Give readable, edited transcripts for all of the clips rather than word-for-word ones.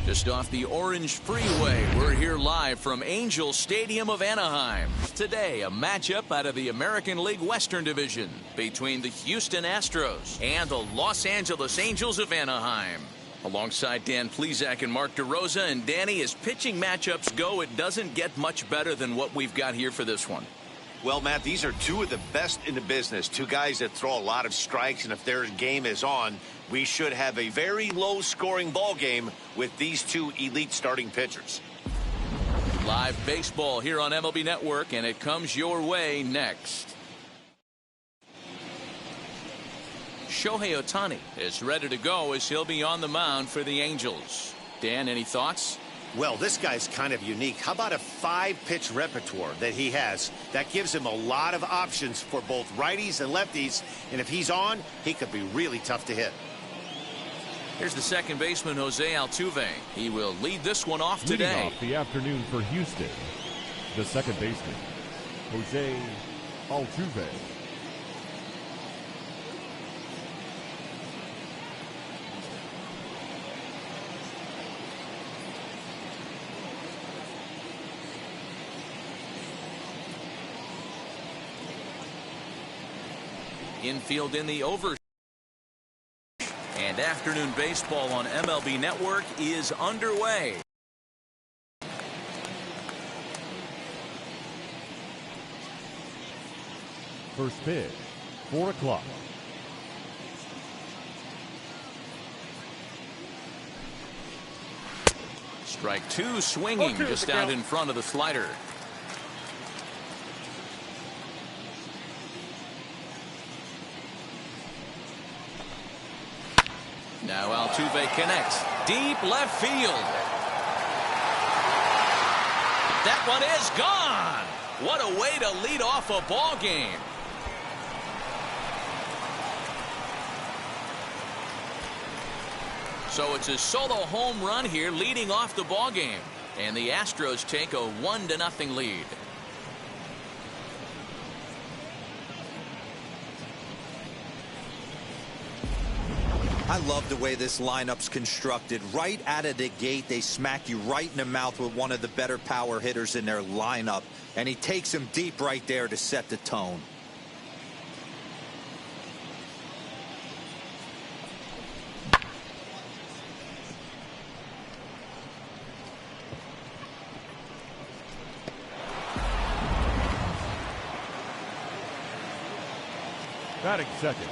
Just off the Orange Freeway, we're here live from Angel Stadium of Anaheim. Today, a matchup out of the American League Western Division between the Houston Astros and the Los Angeles Angels of Anaheim. Alongside Dan Plesac and Mark DeRosa, and Danny, as pitching matchups go, it doesn't get much better than what we've got here for this one. Well, Matt, these are two of the best in the business. Two guys that throw a lot of strikes, and if their game is on, we should have a very low-scoring ball game with these two elite starting pitchers. Live baseball here on MLB Network, and it comes your way next. Shohei Ohtani is ready to go as he'll be on the mound for the Angels. Dan, any thoughts? Well, this guy's kind of unique. How about a 5-pitch repertoire that he has? That gives him a lot of options for both righties and lefties, and if he's on, he could be really tough to hit. Here's the second baseman, Jose Altuve. He will lead this one off today. Leading off the afternoon for Houston, the second baseman, Jose Altuve. Infield in the over. And afternoon baseball on MLB Network is underway. First pitch, 4 o'clock. Strike two, swinging just out in front of the slider. Now Altuve connects. Deep left field. That one is gone. What a way to lead off a ball game. So it's a solo home run here leading off the ball game. And the Astros take a 1-0 lead. I love the way this lineup's constructed. Right out of the gate, they smack you right in the mouth with one of the better power hitters in their lineup. And he takes him deep right there to set the tone. Batting second,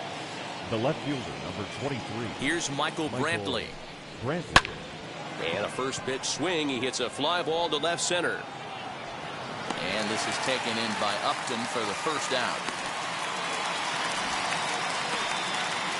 the left fielder, number 23. Here's Michael Brantley. And a first pitch swing. He hits a fly ball to left center. And this is taken in by Upton for the first out.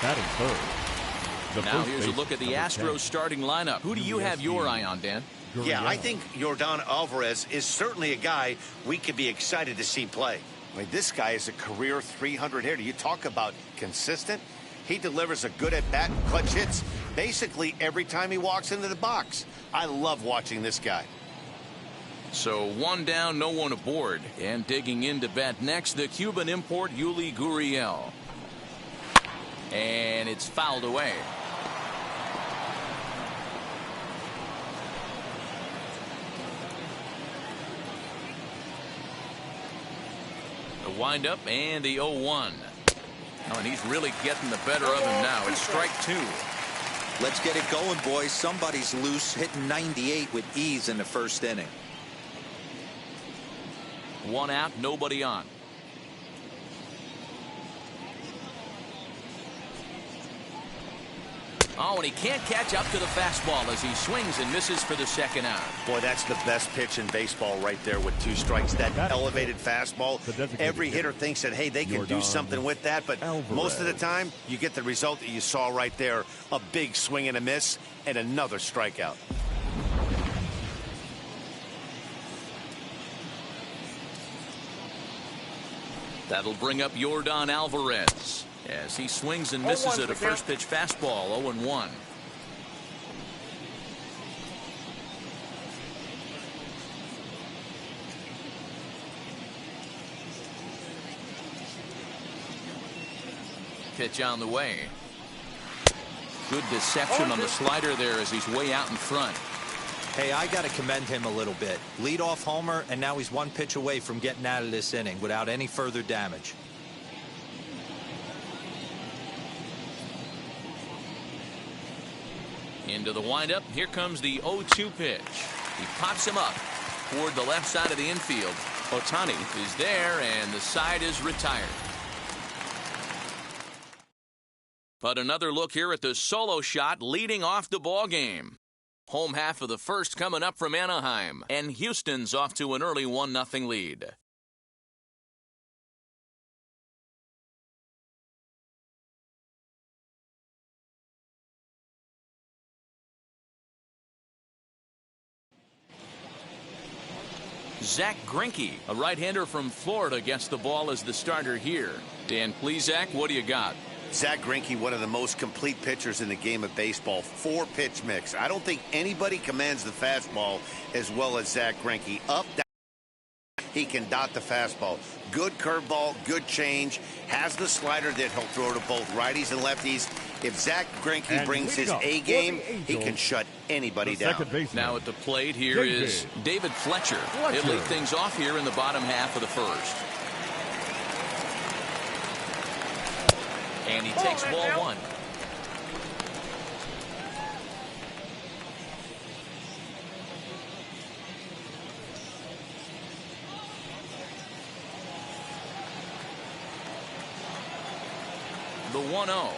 Batting third. Now here's a look at the Astros starting lineup. Who do you have your eye on, Dan? Yeah, I think Yordan Alvarez is certainly a guy we could be excited to see play. I mean, this guy is a career 300 hitter. You talk about consistent. He delivers a good at-bat and clutch hits basically every time he walks into the box. I love watching this guy. So one down, no one aboard. And digging in to bat next, the Cuban import, Yuli Gurriel. And it's fouled away. The windup and the 0-1. Oh, and he's really getting the better of him now. It's strike two. Let's get it going, boys. Somebody's loose, hitting 98 with ease in the first inning. One out, nobody on. Oh, and he can't catch up to the fastball as he swings and misses for the second out. Boy, that's the best pitch in baseball right there with 2 strikes. That elevated fastball. Every hitter thinks that, hey, they can do something with that, but most of the time, you get the result that you saw right there. A big swing and a miss, and another strikeout. That'll bring up Yordan Alvarez as he swings and misses at a first pitch fastball. 0-1. Pitch on the way. Good deception on the slider there as he's way out in front. Hey, I got to commend him a little bit. Leadoff homer, and now he's one pitch away from getting out of this inning without any further damage. Into the windup. Here comes the 0-2 pitch. He pops him up toward the left side of the infield. Ohtani is there, and the side is retired. But another look here at the solo shot leading off the ball game. Home half of the first coming up from Anaheim, and Houston's off to an early 1-0 lead. Zach Greinke, a right-hander from Florida, gets the ball as the starter here. Dan, please, Zach, what do you got? Zach Greinke, one of the most complete pitchers in the game of baseball. 4-pitch mix. I don't think anybody commands the fastball as well as Zach Greinke. Up, down, he can dot the fastball. Good curveball, good change. Has the slider that he'll throw to both righties and lefties. If Zach Greinke brings his A game, he can shut anybody down. Now at the plate here is David Fletcher. He'll lead things off here in the bottom half of the first. And he takes ball one. The 1-0.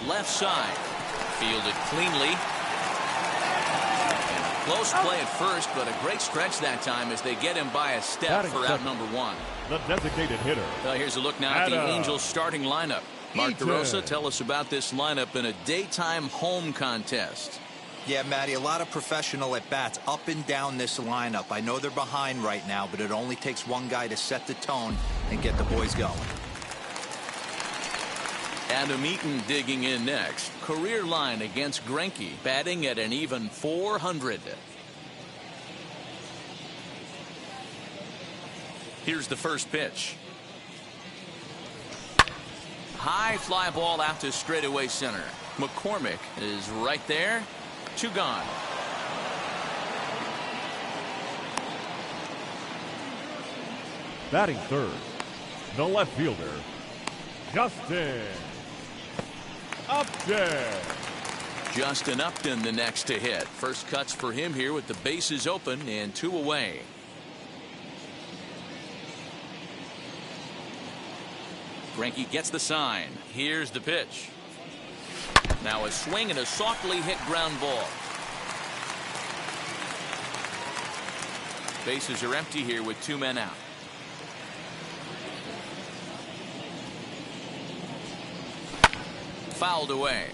Left side. Fielded cleanly. And close play at first, but a great stretch that time as they get him by a step for out number one. The designated hitter. Here's a look now at the Angels starting lineup. Mark DeRosa, tell us about this lineup in a daytime home contest. Yeah, Matty, a lot of professional at-bats up and down this lineup. I know they're behind right now, but it only takes one guy to set the tone and get the boys going. Adam Eaton digging in next. Career line against Greinke, batting at an even .400. Here's the first pitch. High fly ball out to straightaway center. McCormick is right there. 2 gone. Batting third, the left fielder, Justin Upton. Justin Upton the next to hit. First cuts for him here with the bases open and 2 away. Greinke gets the sign. Here's the pitch. Now a swing and a softly hit ground ball. Bases are empty here with 2 men out. Fouled away.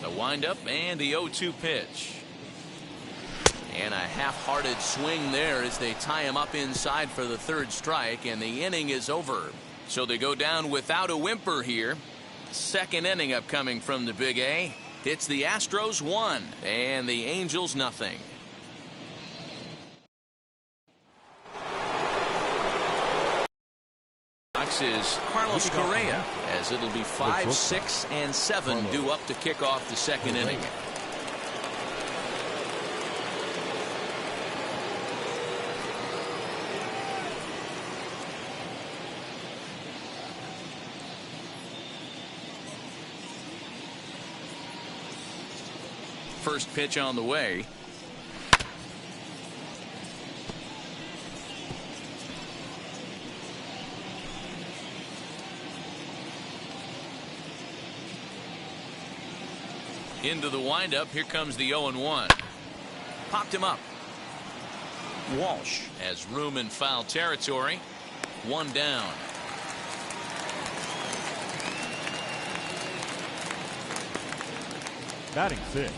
The windup and the 0-2 pitch. And a half-hearted swing there as they tie him up inside for the 3rd strike, and the inning is over. So they go down without a whimper here. 2nd inning upcoming from the Big A. It's the Astros 1 and the Angels nothing. Next is Carlos Correa, as it'll be 5, 6, and 7 due up to kick off the 2nd inning. First pitch on the way. Into the windup. Here comes the 0-1. Popped him up. Walsh has room in foul territory. 1 down. Batting 6.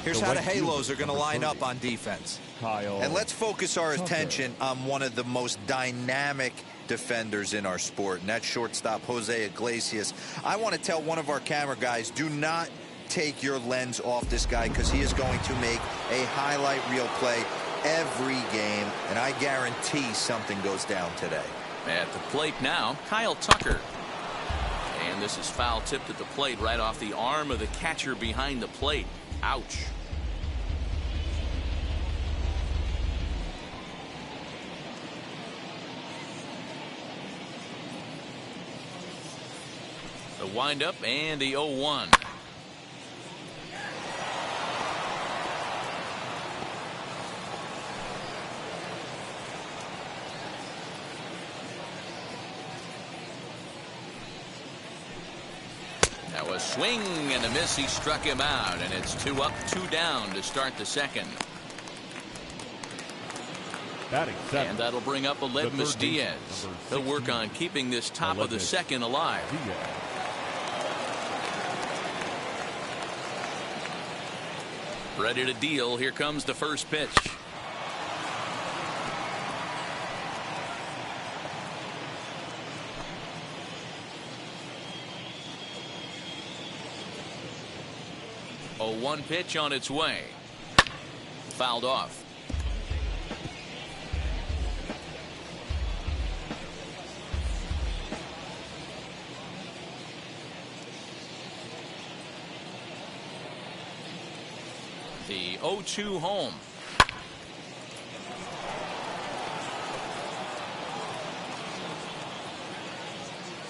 Here's how the Halos are going to line up on defense. And let's focus our attention on one of the most dynamic defenders in our sport, and that's shortstop Jose Iglesias. I want to tell one of our camera guys, do not take your lens off this guy, because he is going to make a highlight reel play every game, and I guarantee something goes down today. At the plate now, Kyle Tucker. And this is foul tipped at the plate right off the arm of the catcher behind the plate. Ouch. The windup and the 0-1. Now a swing and a miss. He struck him out, and it's 2 up, 2 down to start the second. And that'll bring up Aledmys Diaz. He'll work on keeping this top of the second alive. Ready to deal. Here comes the first pitch. A 1 pitch on its way. Fouled off. The 0-2 home.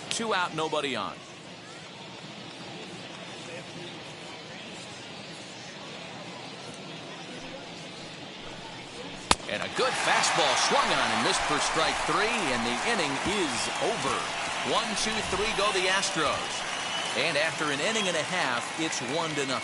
Two out, nobody on. And a good fastball swung on and missed for strike 3, and the inning is over. 1-2-3 go the Astros. And after an inning and a half, it's 1-0.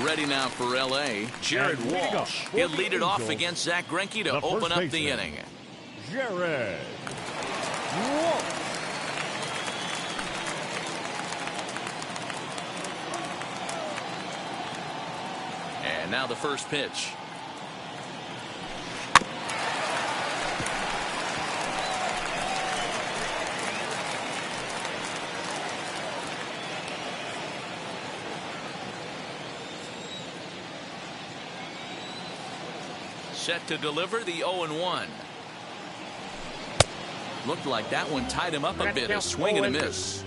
Ready now for L.A. Jared Walsh. He'll lead it off against Zach Greinke to open up the inning. Jared Walsh. And now the first pitch. Set to deliver the 0-1. Looked like that one tied him up a bit. A swing and a miss.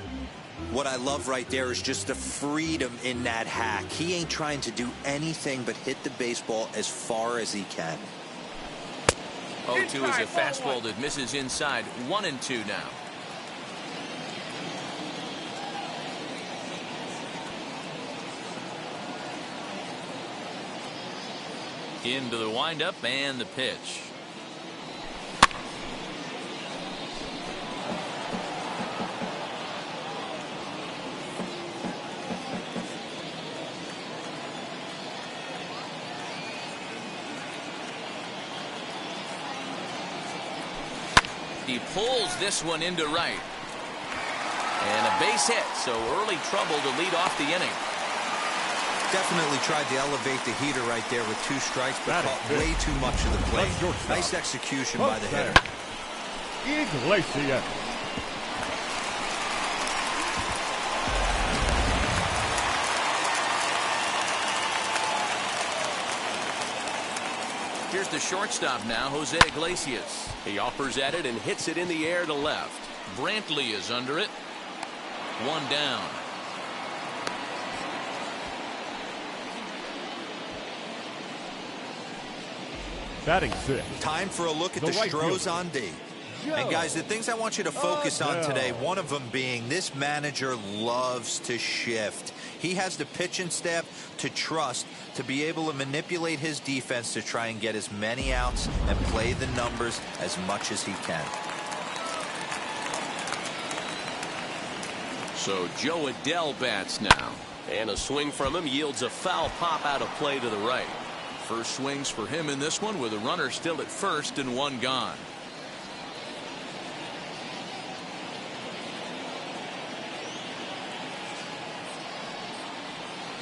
What I love right there is just the freedom in that hack. He ain't trying to do anything but hit the baseball as far as he can. 0-2 is a fastball that misses inside. 1-2 now. Into the windup and the pitch. He pulls this one into right. And a base hit, so early trouble to lead off the inning. Definitely tried to elevate the heater right there with 2 strikes, but caught way too much of the plate. Nice execution by the hitter. Iglesias. Here's the shortstop now, Jose Iglesias. He offers at it and hits it in the air to left. Brantley is under it. 1 down. Batting 6. Time for a look at the Astros on D. And guys, the things I want you to focus on today, one of them being this manager loves to shift. He has the pitching staff to trust to be able to manipulate his defense to try and get as many outs and play the numbers as much as he can. So Joe Adell bats now. And a swing from him yields a foul pop out of play to the right. First swings for him in this one with a runner still at first and 1 gone.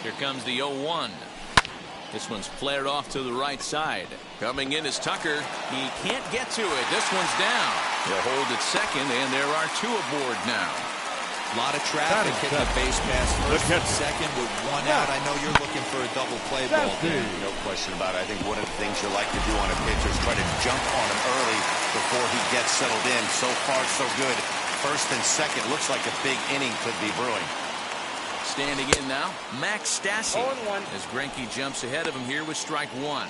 Here comes the 0-1. This one's flared off to the right side. Coming in is Tucker. He can't get to it. This one's down. He'll hold at second, and there are two aboard now. A lot of traffic hitting the base pass first and second with one out. I know you're looking for a double play ball. No question about it. I think one of the things you like to do on a pitcher is try to jump on him early before he gets settled in. So far, so good. First and second. Looks like a big inning could be brewing. Standing in now, Max Stassi, as Greinke jumps ahead of him here with strike one.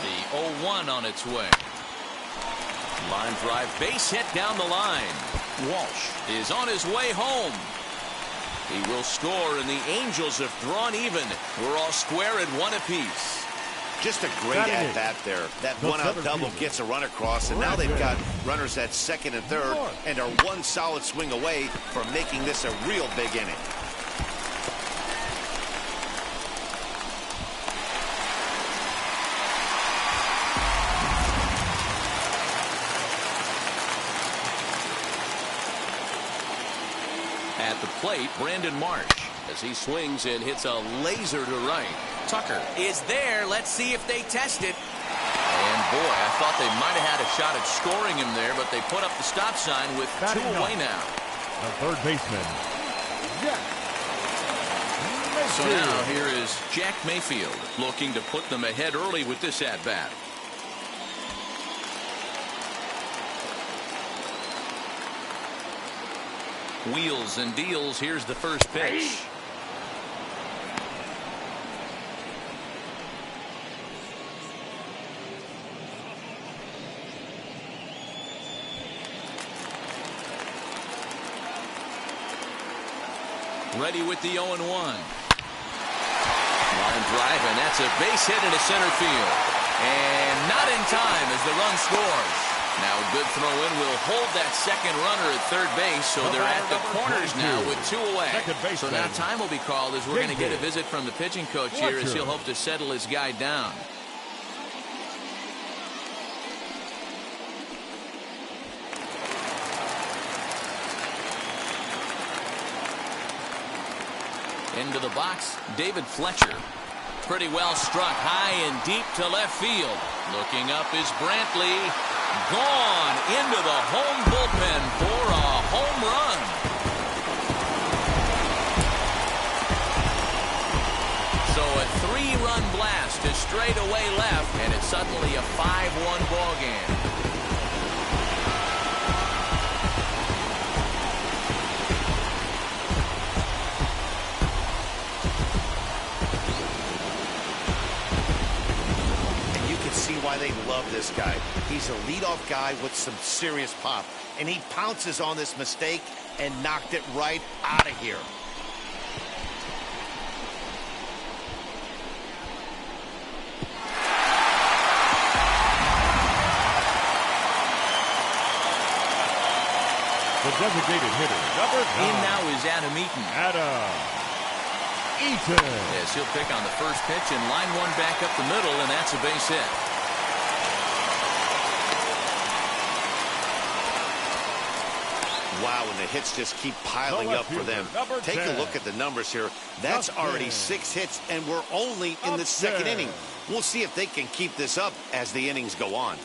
The 0-1 on its way. Line drive, base hit down the line. Walsh is on his way home. He will score, and the Angels have drawn even. We're all square at one apiece. Just a great at-bat there. That one-out double gets a run across, and now they've got runners at second and third and are one solid swing away from making this a real big inning. At the plate, Brandon Marsh, as he swings and hits a laser to right. Tucker is there. Let's see if they test it. And boy, I thought they might have had a shot at scoring him there, but they put up the stop sign with two away now. The third baseman, Jack Mayfield. So now here is Jack Mayfield looking to put them ahead early with this at-bat. Wheels and deals. Here's the first pitch. Ready with the 0-1. Line drive, and that's a base hit into center field. And not in time as the run scores. Now a good throw in will hold that second runner at third base, so they're at the corners now with two away. So now time will be called as we're going to get a visit from the pitching coach here as he'll hope to settle his guy down. Into the box, David Fletcher. Pretty well struck high and deep to left field. Looking up is Brantley. Gone into the home bullpen for a home run. So a 3-run blast to straightaway left, and it's suddenly a 5-1 ball game. Why they love this guy. He's a leadoff guy with some serious pop, and he pounces on this mistake and knocked it right out of here. The designated hitter, number 9. In now is Adam Eaton. Yes, he'll pick on the first pitch and line one back up the middle, and that's a base hit. Wow, and the hits just keep piling up for them. Take a look at the numbers here. That's already 6 hits, and we're only in the second inning. We'll see if they can keep this up as the innings go on.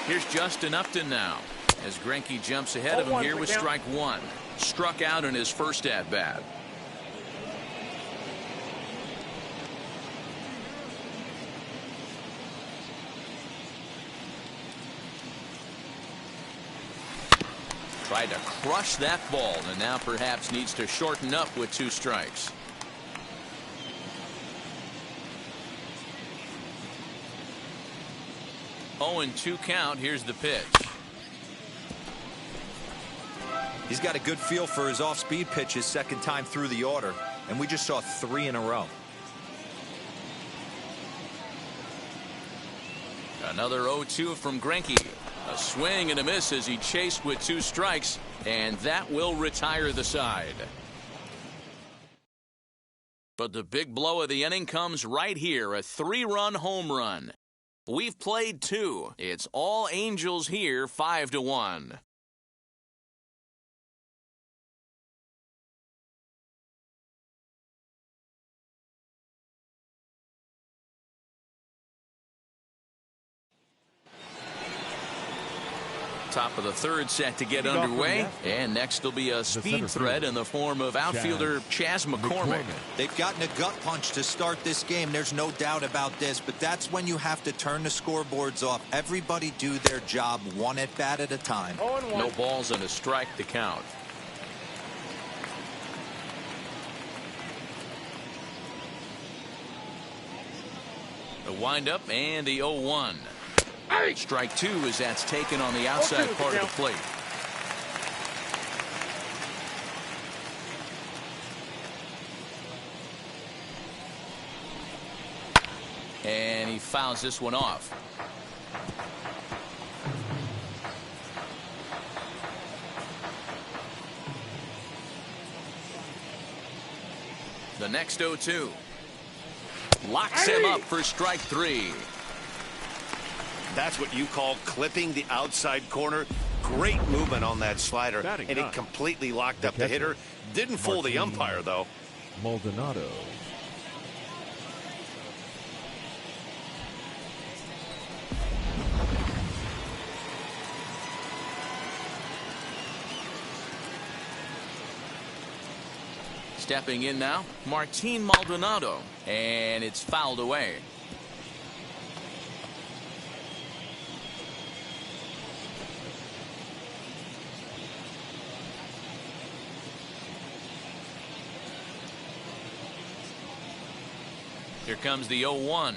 Here's Justin Upton now, as Greinke jumps ahead of him here with strike one. Struck out in his first at-bat. Tried to crush that ball, and now perhaps needs to shorten up with 2 strikes. Oh, and 2 count. Here's the pitch. He's got a good feel for his off-speed pitches second time through the order, and we just saw 3 in a row. Another 0-2 from Greinke. A swing and a miss as he chased with 2 strikes, and that will retire the side. But the big blow of the inning comes right here, a 3-run home run. We've played 2. It's all Angels here, 5-1. Top of the 3rd set to get underway, and next will be a speed threat in the form of outfielder Chas McCormick. They've gotten a gut punch to start this game. There's no doubt about this, but that's when you have to turn the scoreboards off. Everybody do their job one at bat at a time. No balls and a strike to count. The windup and the 0-1. Strike 2 as that's taken on the outside part of the plate. And he fouls this one off. The next 0-2. Locks him up for strike 3. That's what you call clipping the outside corner. Great movement on that slider, and it completely locked up the hitter. Didn't fool the umpire, though. Maldonado. Stepping in now, Martin Maldonado, and it's fouled away. Here comes the 0-1.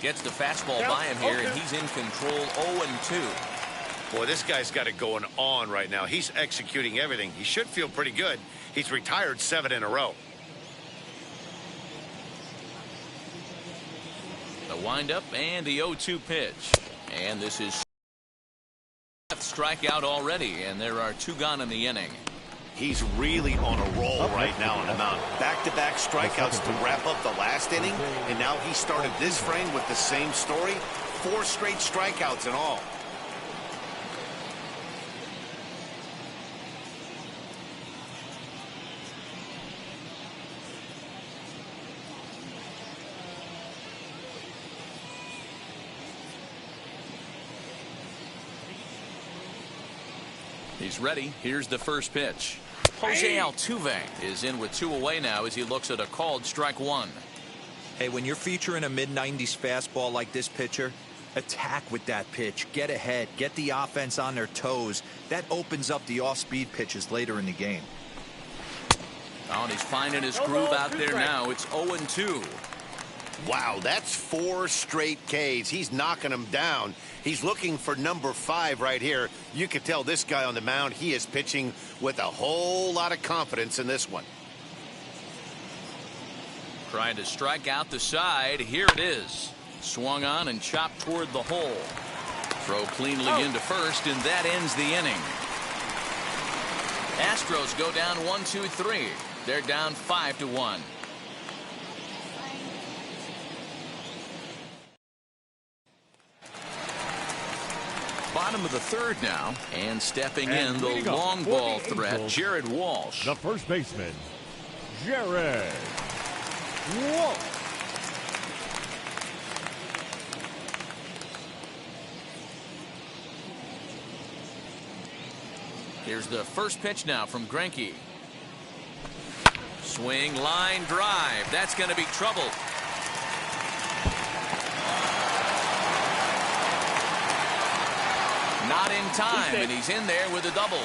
Gets the fastball by him here, and he's in control. 0-2. Boy, this guy's got it going on right now. He's executing everything. He should feel pretty good. He's retired 7 in a row. The windup and the 0-2 pitch. And this is strikeout already, and there are 2 gone in the inning. He's really on a roll right now on the mound. Back-to-back strikeouts to wrap up the last inning, and now he started this frame with the same story. 4 straight strikeouts in all. He's ready. Here's the first pitch. Jose Altuve is in with 2 away now as he looks at a called strike 1. Hey, when you're featuring a mid-90s fastball like this pitcher, attack with that pitch. Get ahead. Get the offense on their toes. That opens up the off-speed pitches later in the game. Oh, and he's finding his groove out there now. It's 0-2. Wow, that's 4 straight Ks. He's knocking them down. He's looking for number 5 right here. You can tell this guy on the mound, he is pitching with a whole lot of confidence in this one. Trying to strike out the side. Here it is. Swung on and chopped toward the hole. Throw cleanly into first, and that ends the inning. Astros go down 1-2-3. They're down 5-1. Bottom of the 3rd now, and stepping in the long ball threat, Jared Walsh. The first baseman, Jared Walsh. Here's the first pitch now from Greinke. Swing, line drive. That's going to be trouble. Not in time, and he's in there with a double.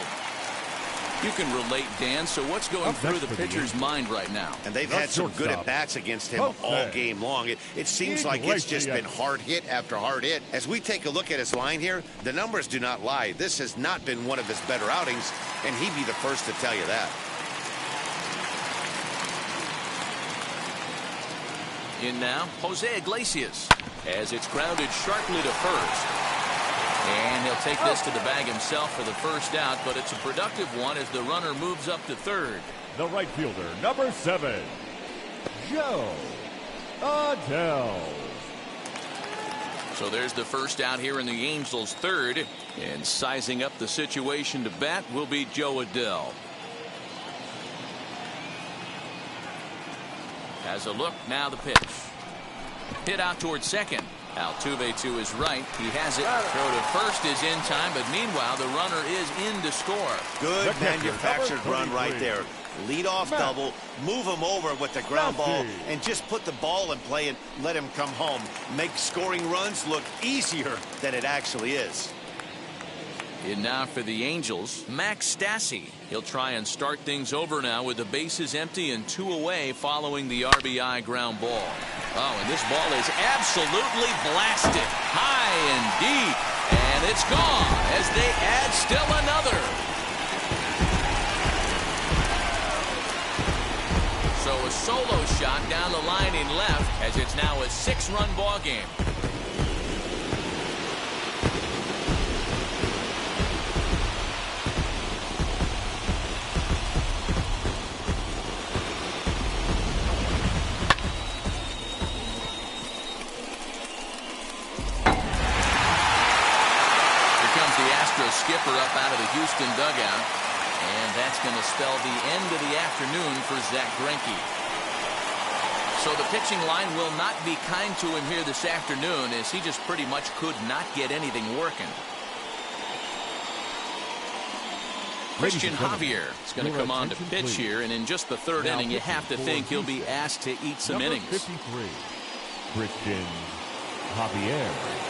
You can relate, Dan. So what's going through the pitcher's mind right now? And they've had some good at-bats against him all game long. It seems like it's just been hard hit after hard hit. As we take a look at his line here, the numbers do not lie. This has not been one of his better outings, and he'd be the first to tell you that. In now, Jose Iglesias, as it's grounded sharply to first. And he'll take this to the bag himself for the first out, but it's a productive one as the runner moves up to 3rd. The right fielder, number 7, Joe Adele. So there's the first out here in the Angels' third. And sizing up the situation to bat will be Joe Adele. Has a look, now the pitch. Hit out towards second. Altuve to his right. He has it. Throw to first is in time, but meanwhile the runner is in to score. Good manufactured run right there. Lead off double, move him over with the ground ball, and just put the ball in play and let him come home. Make scoring runs look easier than it actually is. And now for the Angels, Max Stassi. He'll try and start things over now with the bases empty and 2 away following the RBI ground ball. Oh, and this ball is absolutely blasted high and deep, and it's gone as they add still another. So a solo shot down the line in left as it's now a 6-run ball game. Skipper up out of the Houston dugout, and that's going to spell the end of the afternoon for Zach Greinke. So the pitching line will not be kind to him here this afternoon, as he just pretty much could not get anything working. Christian Javier is going to come on to pitch here, and in just the third inning, you have to think he'll be asked to eat some innings. 53, Christian Javier.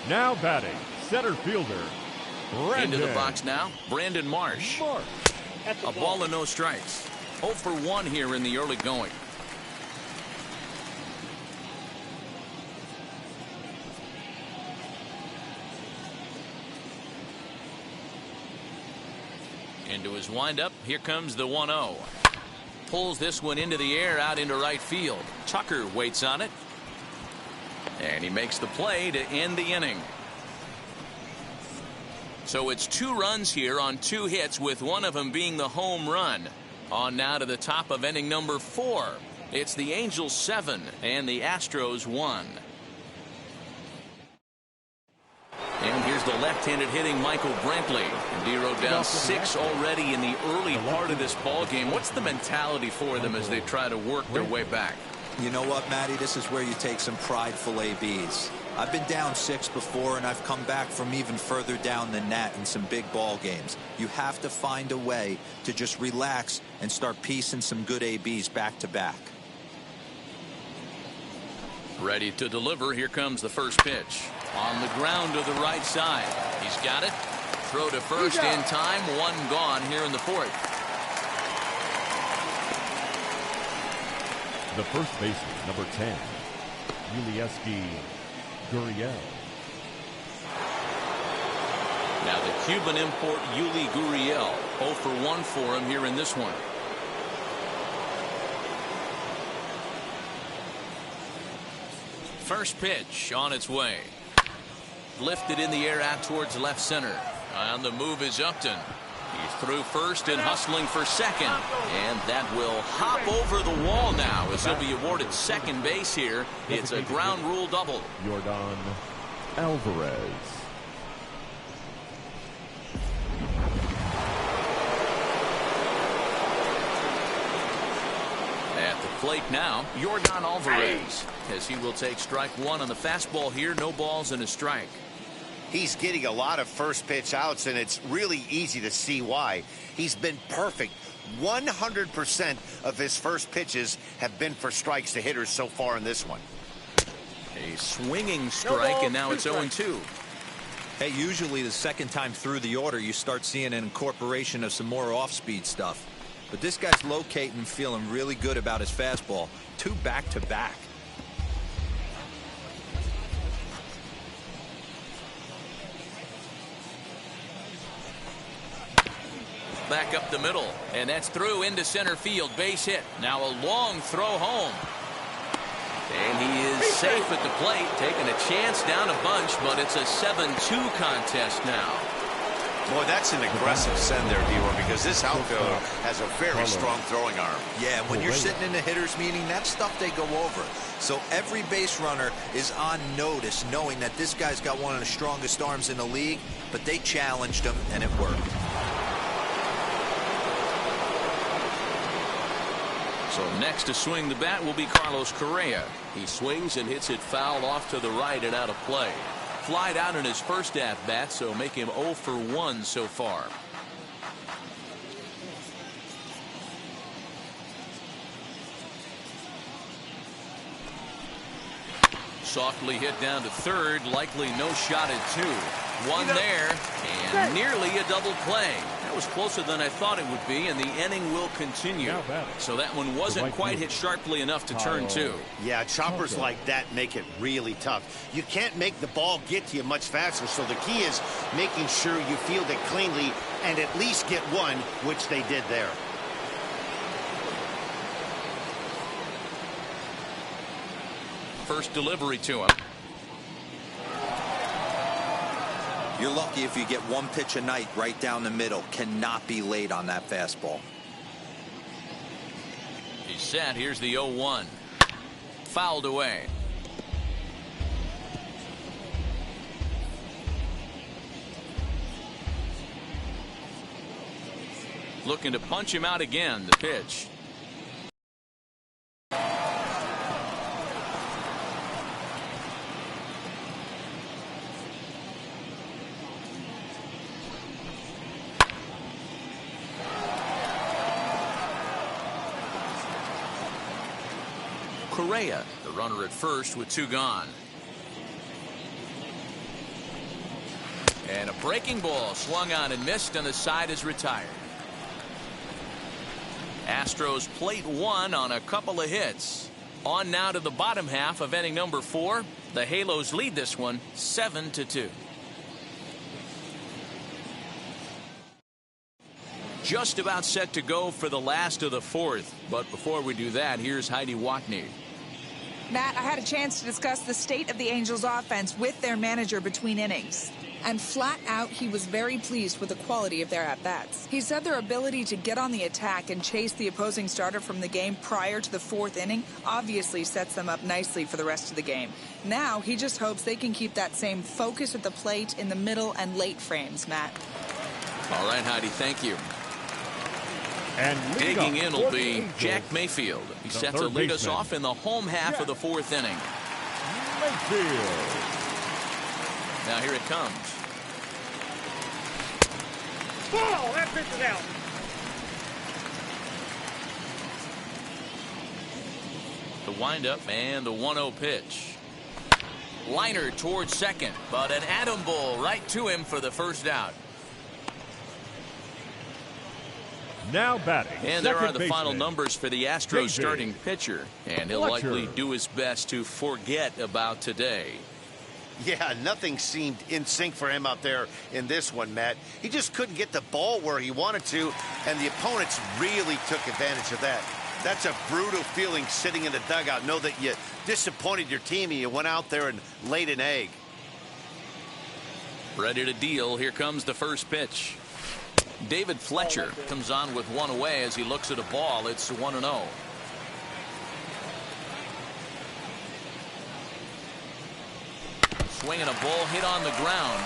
Now batting, center fielder, Brandon. Into the box now, Brandon Marsh. A ball and no strikes. 0 for 1 here in the early going. Into his windup, here comes the 1-0. Pulls this one into the air out into right field. Tucker waits on it. And he makes the play to end the inning. So it's 2 runs here on 2 hits, with one of them being the home run. On now to the top of inning number 4. It's the Angels 7 and the Astros 1. And here's the left-handed hitting Michael Brantley. And Dero down 6 already in the early part of this ball game. What's the mentality for them as they try to work their way back? You know what, Matty? This is where you take some prideful ABs. I've been down 6 before, and I've come back from even further down than that in some big ball games. You have to find a way to just relax and start piecing some good ABs back to back. Ready to deliver. Here comes the first pitch. On the ground to the right side. He's got it. Throw to first in time. 1 gone here in the 4th. The first baseman, number 10, Yulieski Gurriel. Now the Cuban import Yuli Gurriel. 0 for 1 for him here in this one. First pitch on its way. Lifted in the air out towards left center. On the move is Upton. He's through first and hustling for second. And that will hop over the wall now as he'll be awarded second base here. It's a ground rule double. Yordan Alvarez. At the plate now, Yordan Alvarez, as he will take strike 1 on the fastball here. No balls and a strike. He's getting a lot of first pitch outs, and it's really easy to see why. He's been perfect. 100% of his first pitches have been for strikes to hitters so far in this one. A swinging strike, and now it's 0-2. Hey, usually the second time through the order, you start seeing an incorporation of some more off-speed stuff. But this guy's locating, feeling really good about his fastball. 2 back-to-back. Back up the middle, and that's through into center field. Base hit. Now a long throw home. And he is safe at the plate, taking a chance down a bunch, but it's a 7-2 contest now. Boy, that's an aggressive send there, D-War, because this outfielder has a very strong throwing arm. Yeah, when you're sitting in the hitter's meeting, that's stuff they go over. So every base runner is on notice, knowing that this guy's got one of the strongest arms in the league, but they challenged him, and it worked. So next to swing the bat will be Carlos Correa. He swings and hits it foul off to the right and out of play. Flied out in his first at-bat, so make him 0 for 1 so far. Softly hit down to third, likely no shot at 2. One there, and nearly a double play. That was closer than I thought it would be, and the inning will continue. So that one wasn't quite hit sharply enough to turn 2. Yeah, choppers like that make it really tough. You can't make the ball get to you much faster, so the key is making sure you field it cleanly and at least get one, which they did there. First delivery to him. You're lucky if you get one pitch a night right down the middle. Cannot be late on that fastball. He's set. Here's the 0-1. Fouled away. Looking to punch him out again. The pitch. Correa, the runner at first with 2 gone. And a breaking ball swung on and missed, and the side is retired. Astros plate 1 on a couple of hits. On now to the bottom half of inning number 4. The Halos lead this one 7-2. Just about set to go for the last of the 4th. But before we do that, here's Heidi Watney. Matt, I had a chance to discuss the state of the Angels offense with their manager between innings. And flat out, he was very pleased with the quality of their at-bats. He said their ability to get on the attack and chase the opposing starter from the game prior to the 4th inning obviously sets them up nicely for the rest of the game. Now, he just hopes they can keep that same focus at the plate in the middle and late frames, Matt. All right, Heidi, thank you. And digging in will be Jack Mayfield. He's set to lead us off in the home half of the 4th inning. Mayfield. Now here it comes. Ball! That pitch is out. The windup and the 1-0 pitch. Liner towards second, but an atom ball right to him for the first out. Now batting. And there are the final numbers for the Astros starting pitcher. And he'll likely do his best to forget about today. Yeah, nothing seemed in sync for him out there in this one, Matt. He just couldn't get the ball where he wanted to, and the opponents really took advantage of that. That's a brutal feeling sitting in the dugout. Know that you disappointed your team and you went out there and laid an egg. Ready to deal. Here comes the first pitch. David Fletcher comes on with 1 away as he looks at a ball. It's 1-0. Swinging a ball hit on the ground.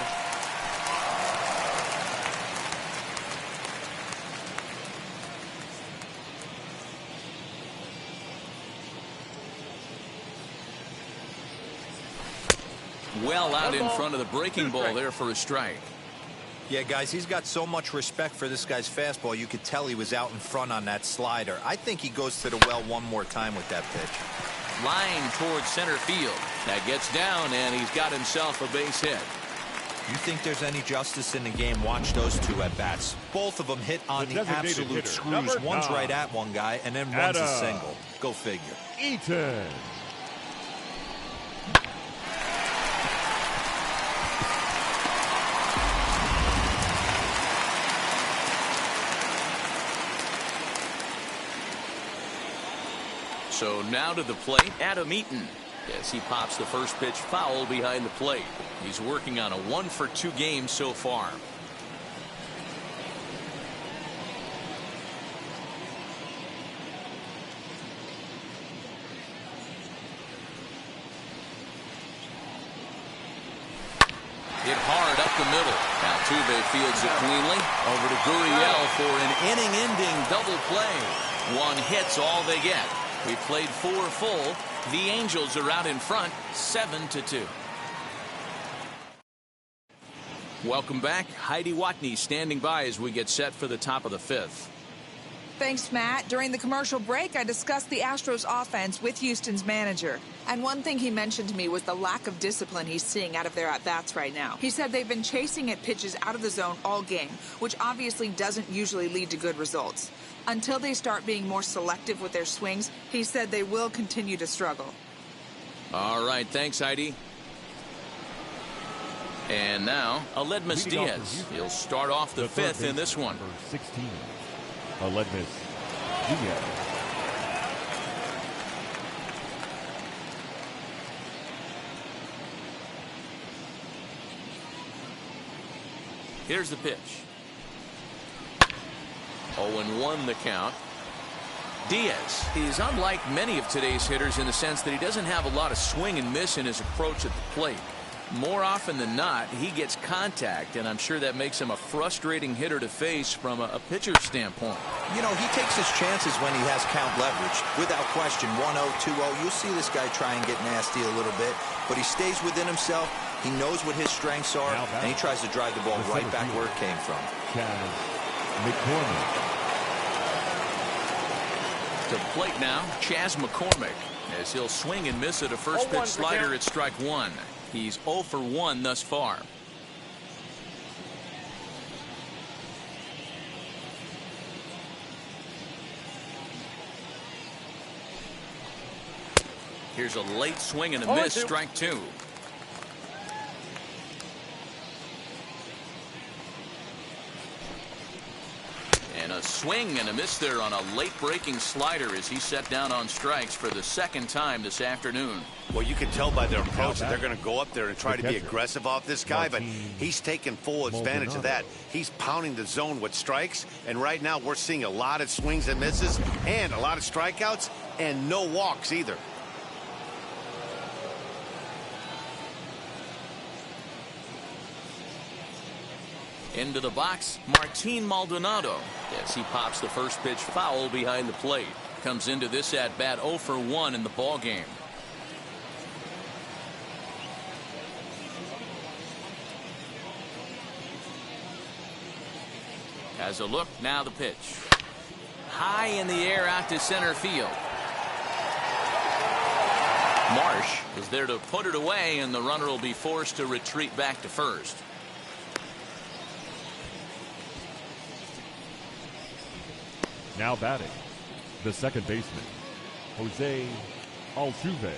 Well out in front of the breaking ball there for a strike. Yeah, guys, he's got so much respect for this guy's fastball. You could tell he was out in front on that slider. I think he goes to the well one more time with that pitch. Line towards center field. That gets down, and he's got himself a base hit. You think there's any justice in the game? Watch those 2 at-bats. Both of them hit on the absolute screws. One's right at one guy, and then one's a single. Go figure. Eaton. So now to the plate, Adam Eaton. as he pops the first pitch foul behind the plate. He's working on a 1-for-2 game so far. Hit hard up the middle. Altuve fields it cleanly. Over to Gurriel for an inning-ending double play. One hit's all they get. We played 4 full. The Angels are out in front, 7-2. Welcome back. Heidi Watney standing by as we get set for the top of the 5th. Thanks, Matt. During the commercial break, I discussed the Astros offense with Houston's manager. And one thing he mentioned to me was the lack of discipline he's seeing out of their at-bats right now. He said they've been chasing at pitches out of the zone all game, which obviously doesn't usually lead to good results. Until they start being more selective with their swings, he said they will continue to struggle. All right, thanks, Heidi. And now, Aledmys Diaz. He'll start off the 5th in this one. Number 16, Aledmys Diaz. Here's the pitch. 0-1 the count. Diaz is unlike many of today's hitters in the sense that he doesn't have a lot of swing and miss in his approach at the plate. More often than not, he gets contact, and I'm sure that makes him a frustrating hitter to face from a pitcher's standpoint. You know, he takes his chances when he has count leverage. Without question, 1-0, 2-0. You'll see this guy try and get nasty a little bit, but he stays within himself. He knows what his strengths are, and he tries to drive the ball right back where it came from. McCormick. To plate now, Chas McCormick, as he'll swing and miss at a first pitch slider at strike 1. He's 0 for 1 thus far. Here's a late swing and a miss, strike 2. And a swing and a miss there on a late breaking slider as he set down on strikes for the 2nd time this afternoon. Well, you can tell by their approach that they're going to go up there and try to be aggressive off this guy, but he's taking full advantage of that. He's pounding the zone with strikes, and right now we're seeing a lot of swings and misses and a lot of strikeouts and no walks either. Into the box, Martin Maldonado, as he pops the first pitch foul behind the plate. Comes into this at-bat 0 for 1 in the ball game. Has a look, now the pitch. High in the air out to center field. Marsh is there to put it away, and the runner will be forced to retreat back to first. Now batting, the second baseman, Jose Altuve.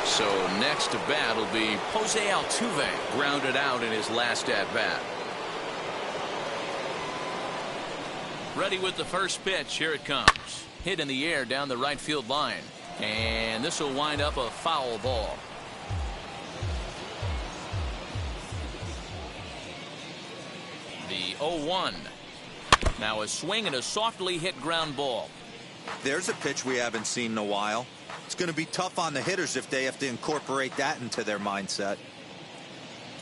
So next to bat will be Jose Altuve, grounded out in his last at-bat. Ready with the first pitch. Here it comes. Hit in the air down the right field line. And this will wind up a foul ball. The 0-1. Now a swing and a softly hit ground ball. There's a pitch we haven't seen in a while. It's going to be tough on the hitters if they have to incorporate that into their mindset.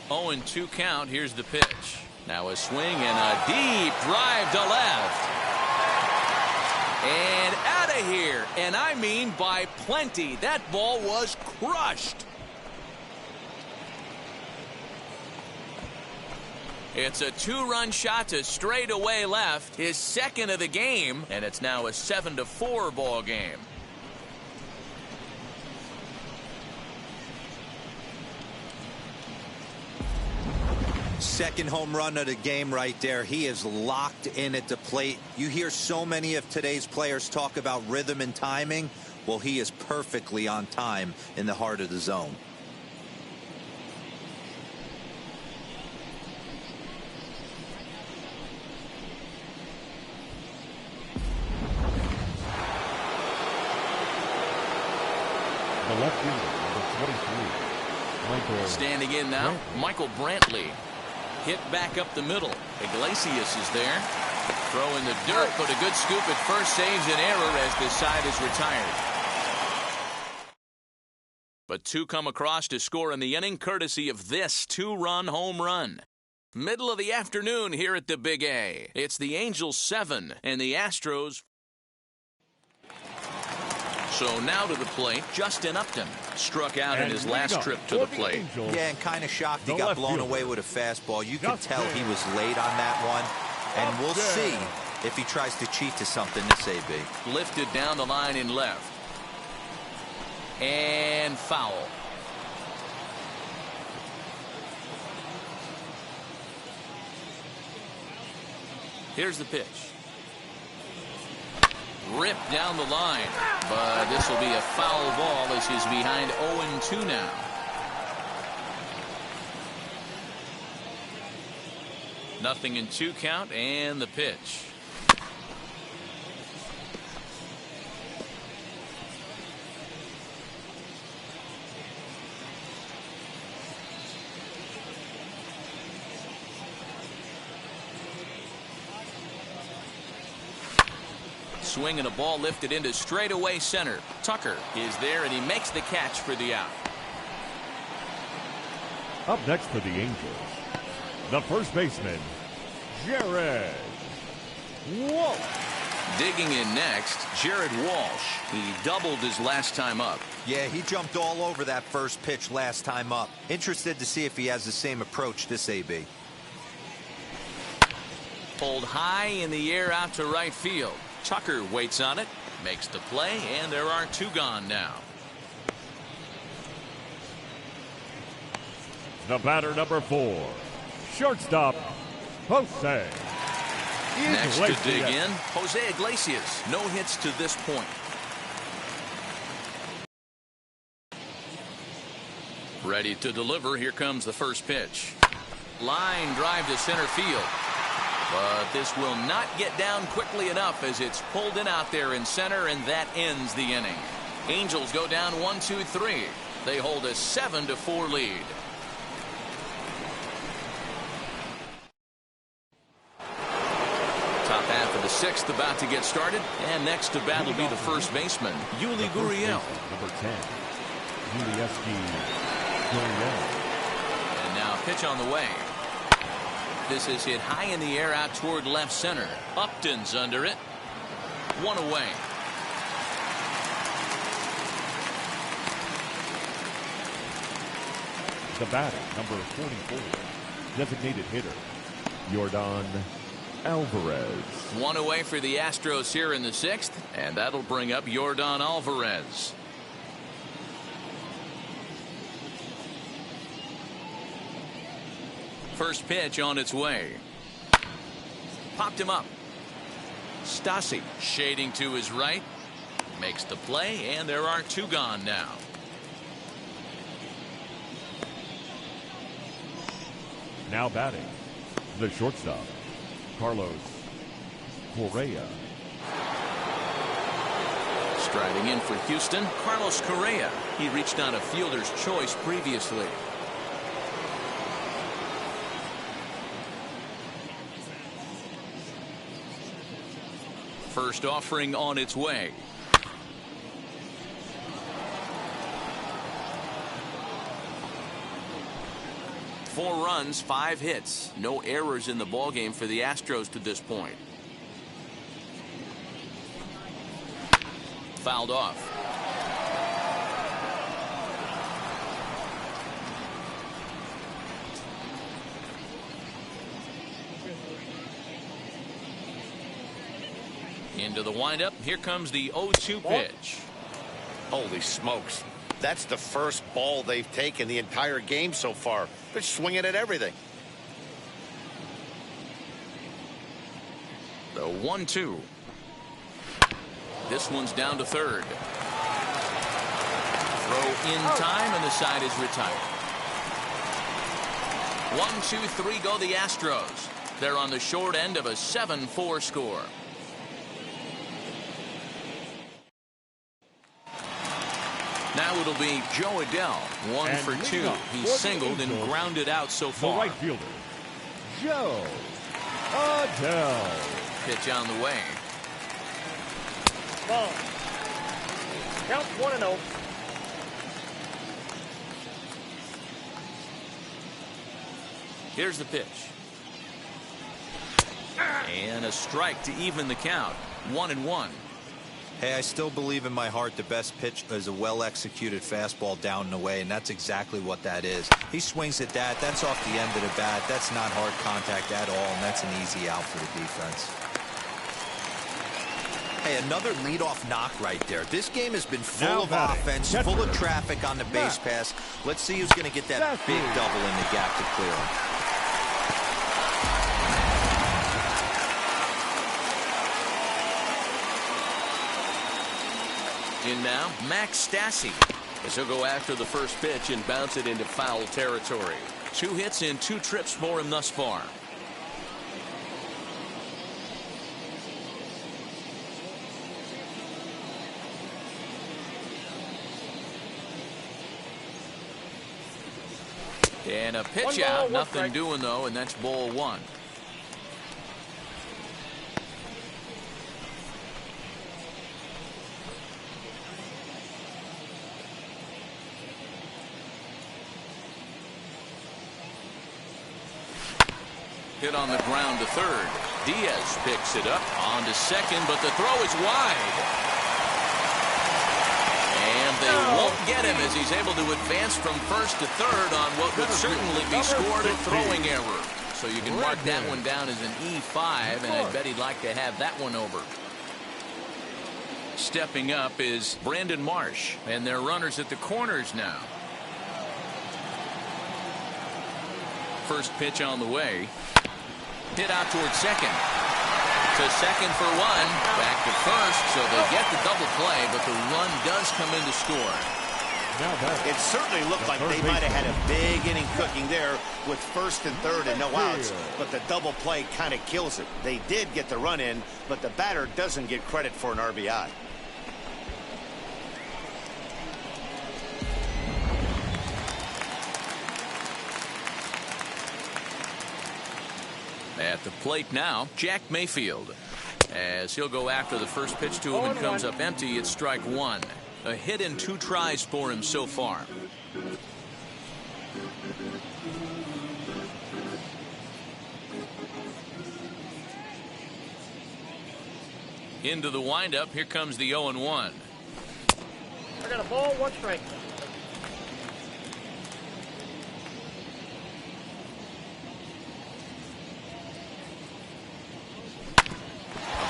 0-2 count. Here's the pitch. Now a swing and a deep drive to left. And out of here. And I mean by plenty. That ball was crushed. It's a 2-run shot to straightaway left, his second of the game, and it's now a 7-4 ball game. Second home run of the game right there. He is locked in at the plate. You hear so many of today's players talk about rhythm and timing. Well, he is perfectly on time in the heart of the zone. left fielder, number 23, Michael. Standing in now, Michael Brantley. Hit back up the middle. Iglesias is there. Throw in the dirt, but a good scoop at first saves an error as this side is retired. But two come across to score in the inning, courtesy of this two-run home run. Middle of the afternoon here at the Big A. It's the Angels 7 and the Astros. So now to the plate, Justin Upton. Struck out in his last trip to the plate. Yeah, and kind of shocked he got blown away with a fastball. You could tell he was late on that one. And we'll see if he tries to cheat to something this AB. Lifted down the line in left. And foul. Here's the pitch. Ripped down the line, but this will be a foul ball as he's behind 0-2 now. Nothing in 2 count, and the pitch. Swing and a ball lifted into straightaway center. Tucker is there, and he makes the catch for the out. Up next for the Angels, the first baseman, Jared Walsh. Digging in next, Jared Walsh. He doubled his last time up. Yeah, he jumped all over that first pitch last time up. Interested to see if he has the same approach this AB. Pulled high in the air out to right field. Tucker waits on it, makes the play, and there are 2 gone now. The batter, number 4, shortstop, Jose. Next to dig in, Jose Iglesias. No hits to this point. Ready to deliver. Here comes the first pitch. Line drive to center field. But this will not get down quickly enough as it's pulled in out there in center, and that ends the inning. Angels go down 1-2-3. They hold a 7-4 lead. Top half of the 6th about to get started, and next to bat will be the first baseman, Yuli Gurriel. Number 10, Yuli Gurriel. And now pitch on the way. This is hit high in the air out toward left center. Upton's under it. 1 away. The batter, number 44, designated hitter, Yordan Alvarez. 1 away for the Astros here in the 6th, and that'll bring up Yordan Alvarez. First pitch on its way. Popped him up. Stasi shading to his right. Makes the play, and there are 2 gone now. Now batting, the shortstop, Carlos Correa. Striding in for Houston, Carlos Correa. He reached on a fielder's choice previously. First offering on its way. Four runs, 5 hits. No errors in the ballgame for the Astros to this point. Fouled off. Into the windup. Here comes the 0-2 pitch. Holy smokes. That's the first ball they've taken the entire game so far. They're swinging at everything. The 1-2. This one's down to third. Throw in time, and the side is retired. 1-2-3 go the Astros. They're on the short end of a 7-4 score. Now it'll be Joe Adele, 1 And for 2. leading off He's for the singled and Angels, grounded out so The far. right fielder, Joe Adele. Pitch on the way. Ball. Count 1-0. Here's the pitch. And a strike to even the count. 1-1. Hey, I still believe in my heart the best pitch is a well-executed fastball down and away, and that's exactly what that is. He swings at that. That's off the end of the bat. That's not hard contact at all, and that's an easy out for the defense. Hey, another leadoff knock right there. This game has been full Now of batting, offense, catcher. full of traffic on the base pass. Let's see who's going to get that Sassy. big double in the gap to clear him. In now, Max Stassi, as he'll go after the first pitch and bounce it into foul territory. 2 hits and 2 trips for him thus far. And a pitch 1 ball, out, 1 nothing strike. doing though, and that's ball 1. Hit on the ground to third. Diaz picks it up on to second, but the throw is wide. And they won't get him as he's able to advance from first to third on what would certainly be scored a throwing error. So you can mark that one down as an E5, and I bet he'd like to have that one over. Stepping up is Brandon Marsh, and they're runners at the corners now. First pitch on the way. Hit out towards second. To second for 1. Back to first, so they get the double play, but the run does come in to score. Now batting, It certainly looked the like third they might have had baseman, a big inning cooking there with first and third and no outs, but the double play kind of kills it. They did get the run in, but the batter doesn't get credit for an RBI. At the plate now, Jack Mayfield. As he'll go after the first pitch to him and comes up empty, it's strike 1. A hit and 2 tries for him so far. Into the windup, here comes the 0-1. I got a ball, 1 strike.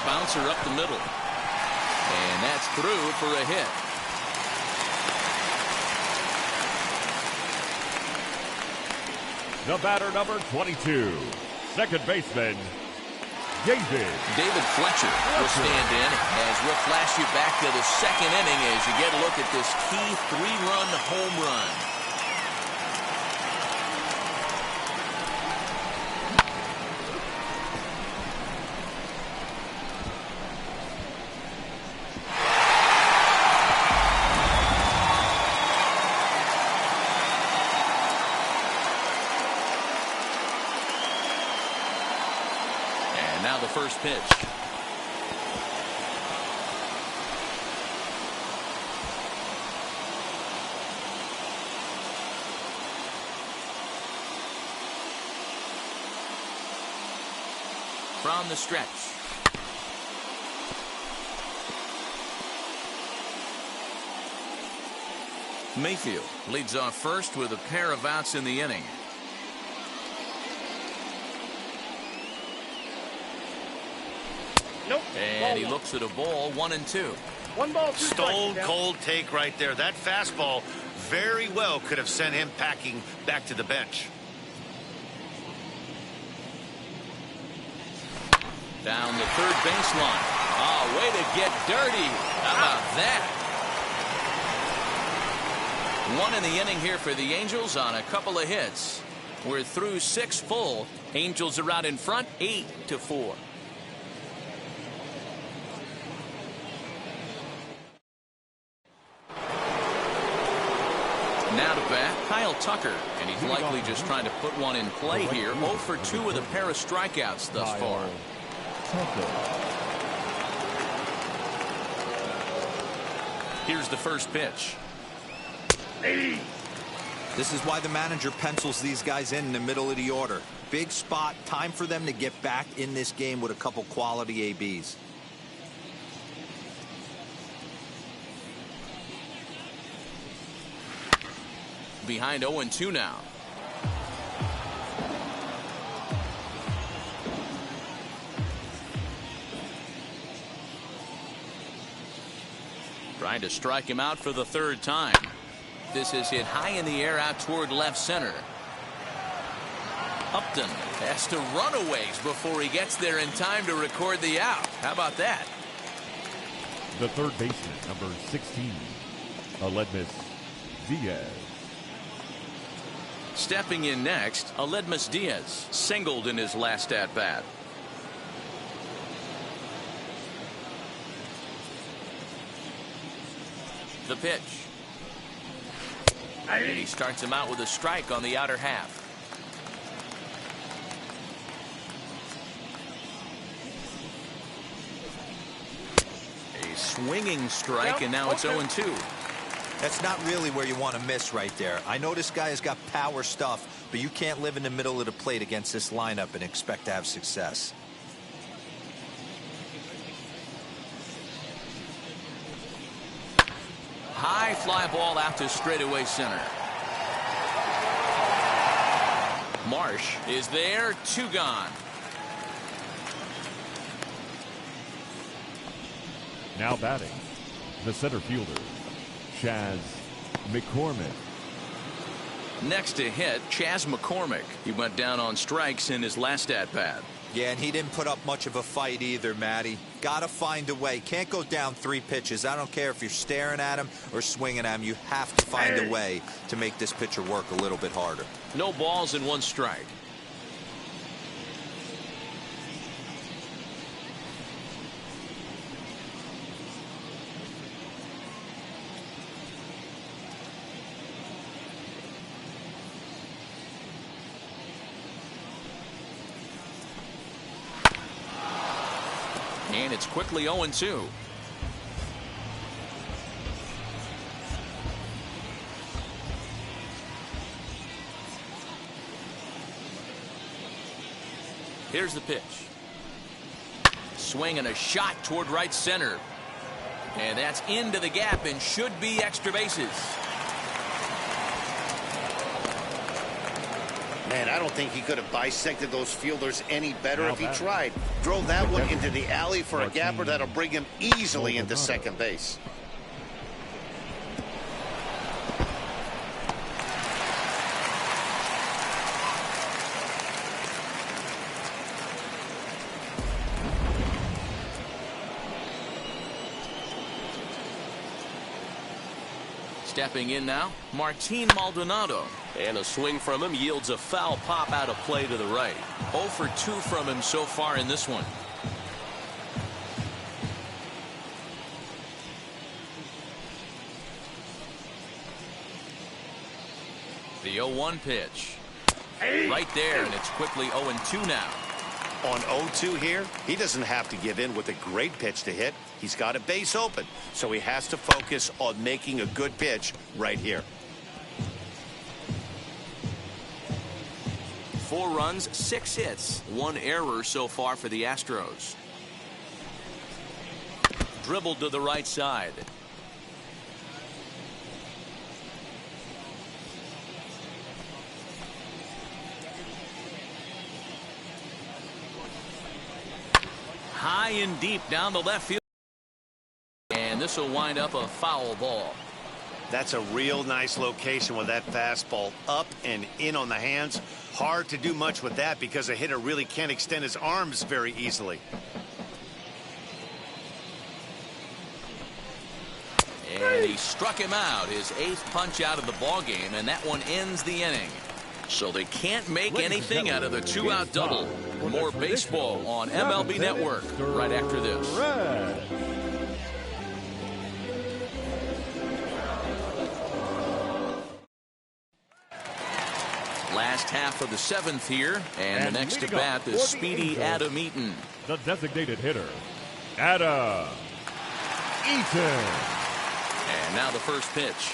Bouncer up the middle. And that's through for a hit. the batter number 22, second baseman, David Fletcher will stand in as we'll flash you back to the second inning as you get a look at this key 3-run home run. Now the first pitch. From the stretch. Mayfield leads off first with a pair of outs in the inning. Nope. And he looks at a ball, 1-2. 1 ball, 2 Stone strikes. cold take right there. That fastball very well could have sent him packing back to the bench. Down the third baseline. Oh, way to get dirty. How about that? 1 in the inning here for the Angels on a couple of hits. We're through 6 full. Angels are out in front, 8-4. Kyle Tucker, and he's likely just trying to put one in play here. 0 for 2 with a pair of strikeouts thus far. Here's the first pitch. This is why the manager pencils these guys in the middle of the order. Big spot, time for them to get back in this game with a couple quality ABs. Behind 0-2 now. Trying to strike him out for the third time. This is hit high in the air out toward left center. Upton has to run a ways before he gets there in time to record the out. How about that? The third baseman, number 16, Aledmus Diaz. Stepping in next, Aledmus Diaz singled in his last at-bat. The pitch. And he starts him out with a strike on the outer half. A swinging strike, and now it's 0-2. That's not really where you want to miss right there. I know this guy has got power stuff, but you can't live in the middle of the plate against this lineup and expect to have success. High fly ball out to straightaway center. Marsh is there, 2 gone. Now batting, the center fielder, Chas McCormick. Next to hit, Chas McCormick. He went down on strikes in his last at-bat. Yeah, and he didn't put up much of a fight either, Matty. Gotta find a way. Can't go down 3 pitches. I don't care if you're staring at him or swinging at him. You have to find a way to make this pitcher work a little bit harder. No balls and 1 strike. And it's quickly 0-2. Here's the pitch. Swing and a shot toward right center. And that's into the gap and should be extra bases. Man, I don't think he could have bisected those fielders any better if he tried. Drove that one into the alley for a gapper that'll bring him easily into second base. Stepping in now, Martin Maldonado. And a swing from him yields a foul pop out of play to the right. 0 for 2 from him so far in this one. The 0-1 pitch. Right there, and it's quickly 0-2 now. On 0-2 here, he doesn't have to give in with a great pitch to hit. He's got a base open, so he has to focus on making a good pitch right here. 4 runs, 6 hits, 1 error so far for the Astros. Dribbled to the right side. High and deep down the left field. And this will wind up a foul ball. That's a real nice location with that fastball up and in on the hands. Hard to do much with that because a hitter really can't extend his arms very easily. And he struck him out, his 8th punch out of the ball game, and that one ends the inning. So they can't make anything out of the 2-out double. More baseball on MLB Network right after this. last half of the 7th here, and the next to bat, the speedy Adam Eaton. The designated hitter, Adam Eaton. And now the first pitch.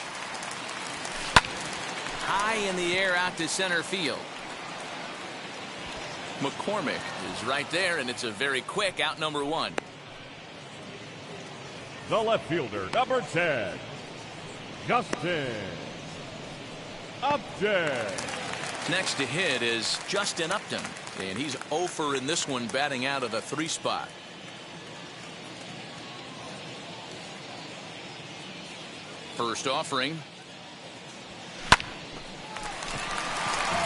High in the air out to center field. McCormick is right there, and it's a very quick out, number 1. The left fielder, number 10, Justin Upton. Next to hit is Justin Upton, and he's 0 for in this one, batting out of the 3 spot. First offering.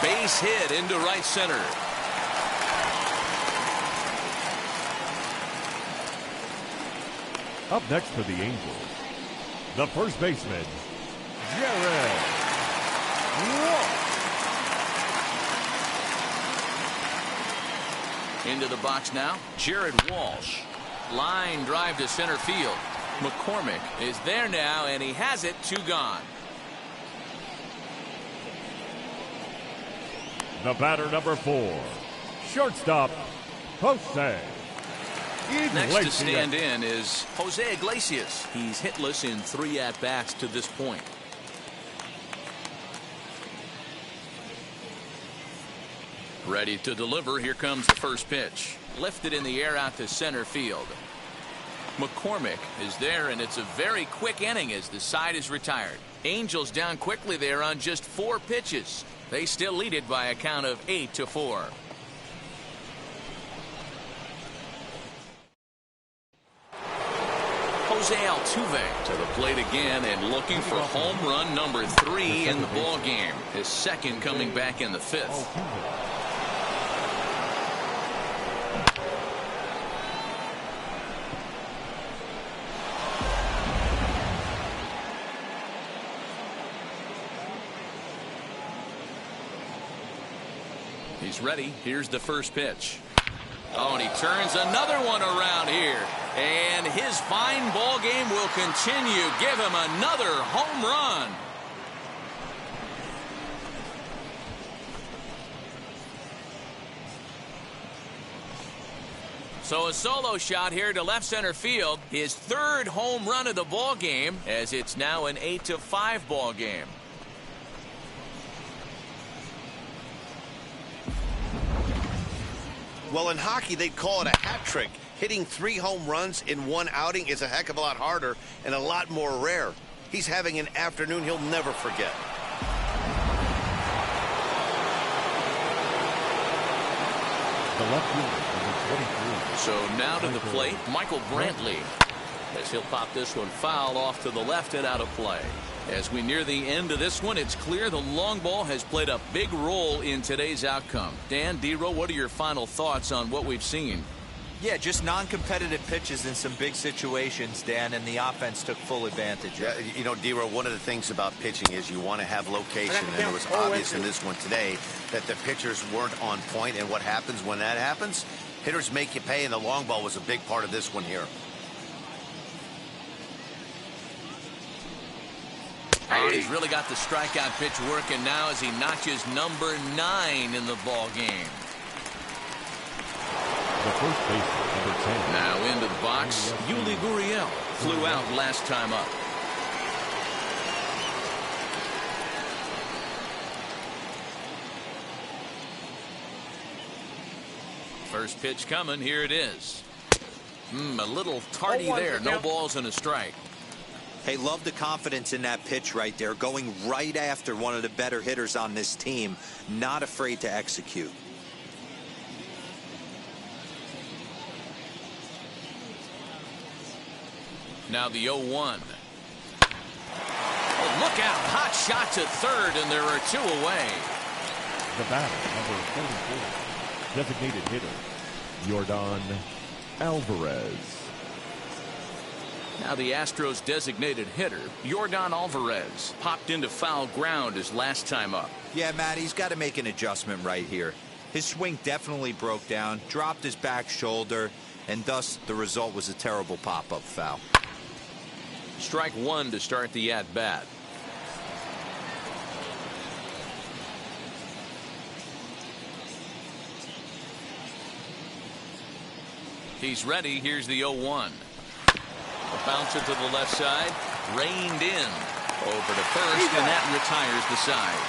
Base hit into right center. Up next for the Angels, the first baseman, Jared Walsh. Into the box now, Jared Walsh. Line drive to center field. McCormick is there now, and he has it, 2 gone. The batter, number 4, shortstop, Jose Iglesias. Next to stand in is Jose Iglesias. He's hitless in 3 at-bats to this point. Ready to deliver. Here comes the first pitch. Lifted in the air out to center field. McCormick is there, and it's a very quick inning as the side is retired. Angels down quickly there on just 4 pitches. They still lead it by a count of 8-4. Jose Altuve to the plate again and looking for home run number 3 in the ball game. His second coming back in the 5th. He's ready. Here's the first pitch. Oh, and he turns another one around here. And his fine ball game will continue. Give him another home run. So a solo shot here to left center field. His 3rd home run of the ball game, as it's now an 8-5 ball game. Well, in hockey, they'd call it a hat trick. Hitting 3 home runs in 1 outing is a heck of a lot harder and a lot more rare. He's having an afternoon he'll never forget. The left fielder, number 23. So now to the plate, Michael Brantley, as he'll pop this one foul off to the left and out of play. As we near the end of this one, it's clear the long ball has played a big role in today's outcome. Dan, D-Row, what are your final thoughts on what we've seen? Yeah, just non-competitive pitches in some big situations, Dan, and the offense took full advantage. Yeah, you know, D-Row, one of the things about pitching is you want to have location, and it was obvious in this one today that the pitchers weren't on point, and what happens when that happens? Hitters make you pay, and the long ball was a big part of this one here. Oh, he's really got the strikeout pitch working now as he notches number 9 in the ball game. The first baseman, number 10. Now into the box, Yuli Gurriel flew out last time up. First pitch coming. Here it is. A little tardy there. No balls and a strike. Hey, love the confidence in that pitch right there, going right after one of the better hitters on this team, not afraid to execute. Now the 0-1. Oh, look out. Hot shot to third, and there are 2 away. The batter, number 44, designated hitter, Yordan Alvarez. Now the Astros designated hitter, Yordan Alvarez, popped into foul ground his last time up. Yeah, Matt, he's got to make an adjustment right here. His swing definitely broke down, dropped his back shoulder, and thus the result was a terrible pop-up foul. Strike 1 to start the at-bat. He's ready. Here's the 0-1. A bouncer to the left side. Reined in. Over to first, and that retires the side.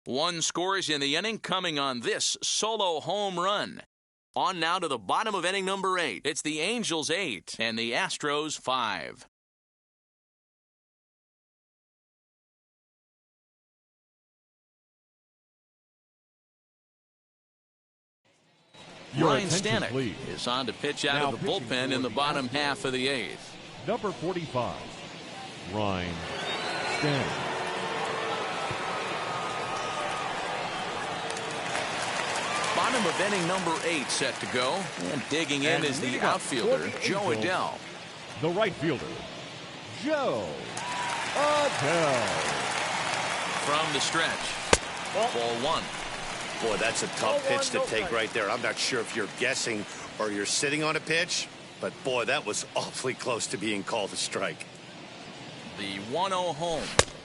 One scores in the inning, coming on this solo home run. On now to the bottom of inning number 8. It's the Angels 8 and the Astros 5. Ryan Stanek is on to pitch out of the bullpen in the bottom half of the 8th. Number 45, Ryan Stanek. Bottom of inning number 8 set to go. And digging in is the outfielder, Joe Adell. The right fielder, Joe Adell. From the stretch. Ball 1. Boy, that's a tough pitch to take right there. I'm not sure if you're guessing or you're sitting on a pitch, but boy, that was awfully close to being called a strike. The 1-0 home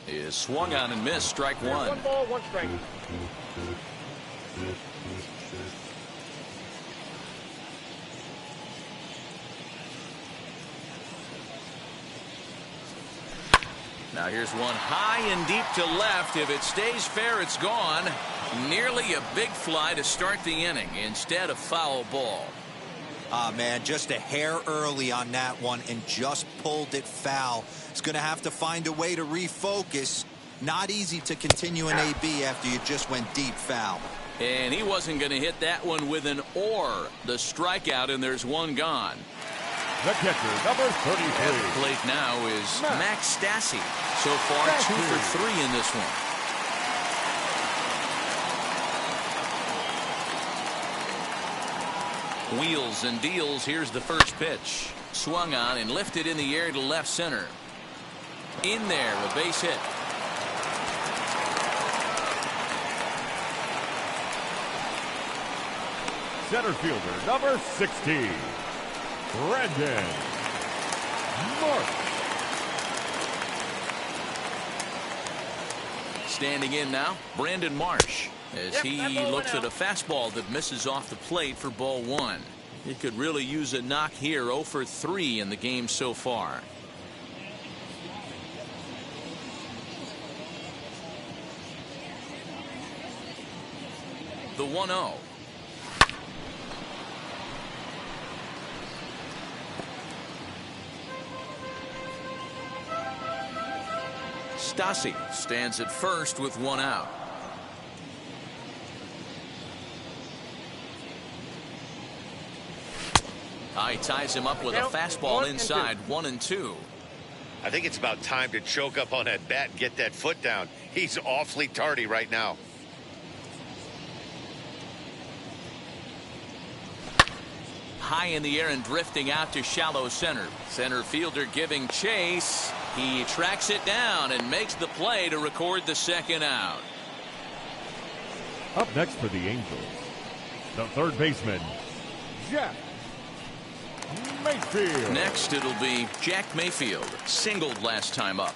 is swung on and missed. Strike 1. 1 ball, 1 strike. Now here's one high and deep to left. If it stays fair, it's gone. Nearly a big fly to start the inning instead of foul ball. Man, just a hair early on that one and just pulled it foul. It's going to have to find a way to refocus. Not easy to continue an AB after you just went deep foul. And he wasn't going to hit that one with an or. The strikeout, and there's one gone. The catcher, number 33. At the plate now is Max Stassi. So far, 2 for 3 in this one. Wheels and deals. Here's the first pitch. Swung on and lifted in the air to left center. In there, a base hit. Center fielder, number 60, Brandon Marsh. Standing in now, Brandon Marsh, as he looks at a fastball that misses off the plate for ball 1. He could really use a knock here. 0 for 3 in the game so far. The 1-0. Stassi stands at first with 1 out. He ties him up with a fastball inside. 1-2. I think it's about time to choke up on that bat and get that foot down. He's awfully tardy right now. High in the air and drifting out to shallow center. Center fielder giving chase. He tracks it down and makes the play to record the second out. Up next for the Angels, the third baseman, Jack Mayfield. Next, it'll be Jack Mayfield. Singled last time up.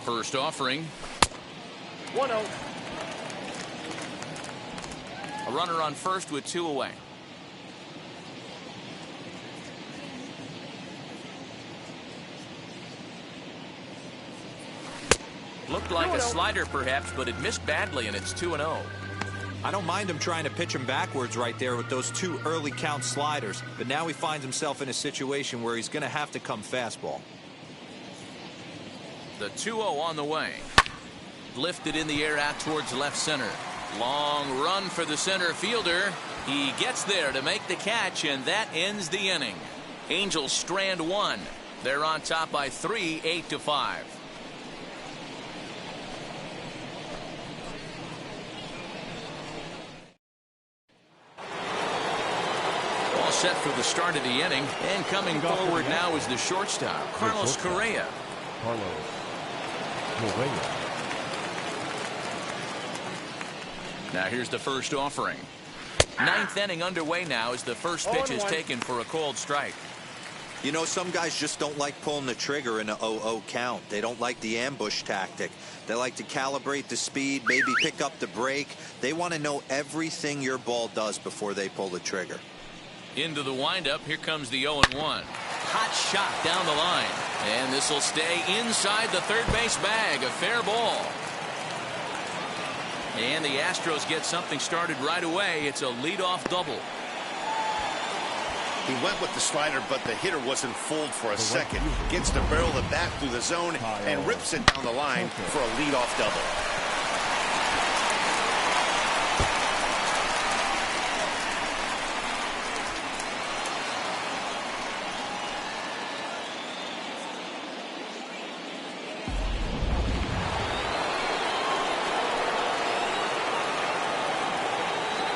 First offering. 1-0. A runner on first with 2 away. Looked like a slider perhaps, but it missed badly, and it's 2-0. I don't mind him trying to pitch him backwards right there with those 2 early count sliders, but now he finds himself in a situation where he's going to have to come fastball. The 2-0 on the way. Lifted in the air out towards left center. Long run for the center fielder. He gets there to make the catch, and that ends the inning. Angels strand 1. They're on top by 3, 8-5. All set for the start of the inning, and coming forward now is the shortstop, Carlos Correa. Carlos Correa. Now here's the first offering. 9th inning underway now as the first pitch is taken for a called strike. You know, some guys just don't like pulling the trigger in an 0-0 count. They don't like the ambush tactic. They like to calibrate the speed, maybe pick up the break. They want to know everything your ball does before they pull the trigger. Into the windup, here comes the 0-1. Hot shot down the line. And this will stay inside the third base bag. A fair ball. And the Astros get something started right away. It's a leadoff double. He went with the slider, but the hitter wasn't fooled for a second. Gets the barrel of the bat through the zone and rips it down the line for a leadoff double.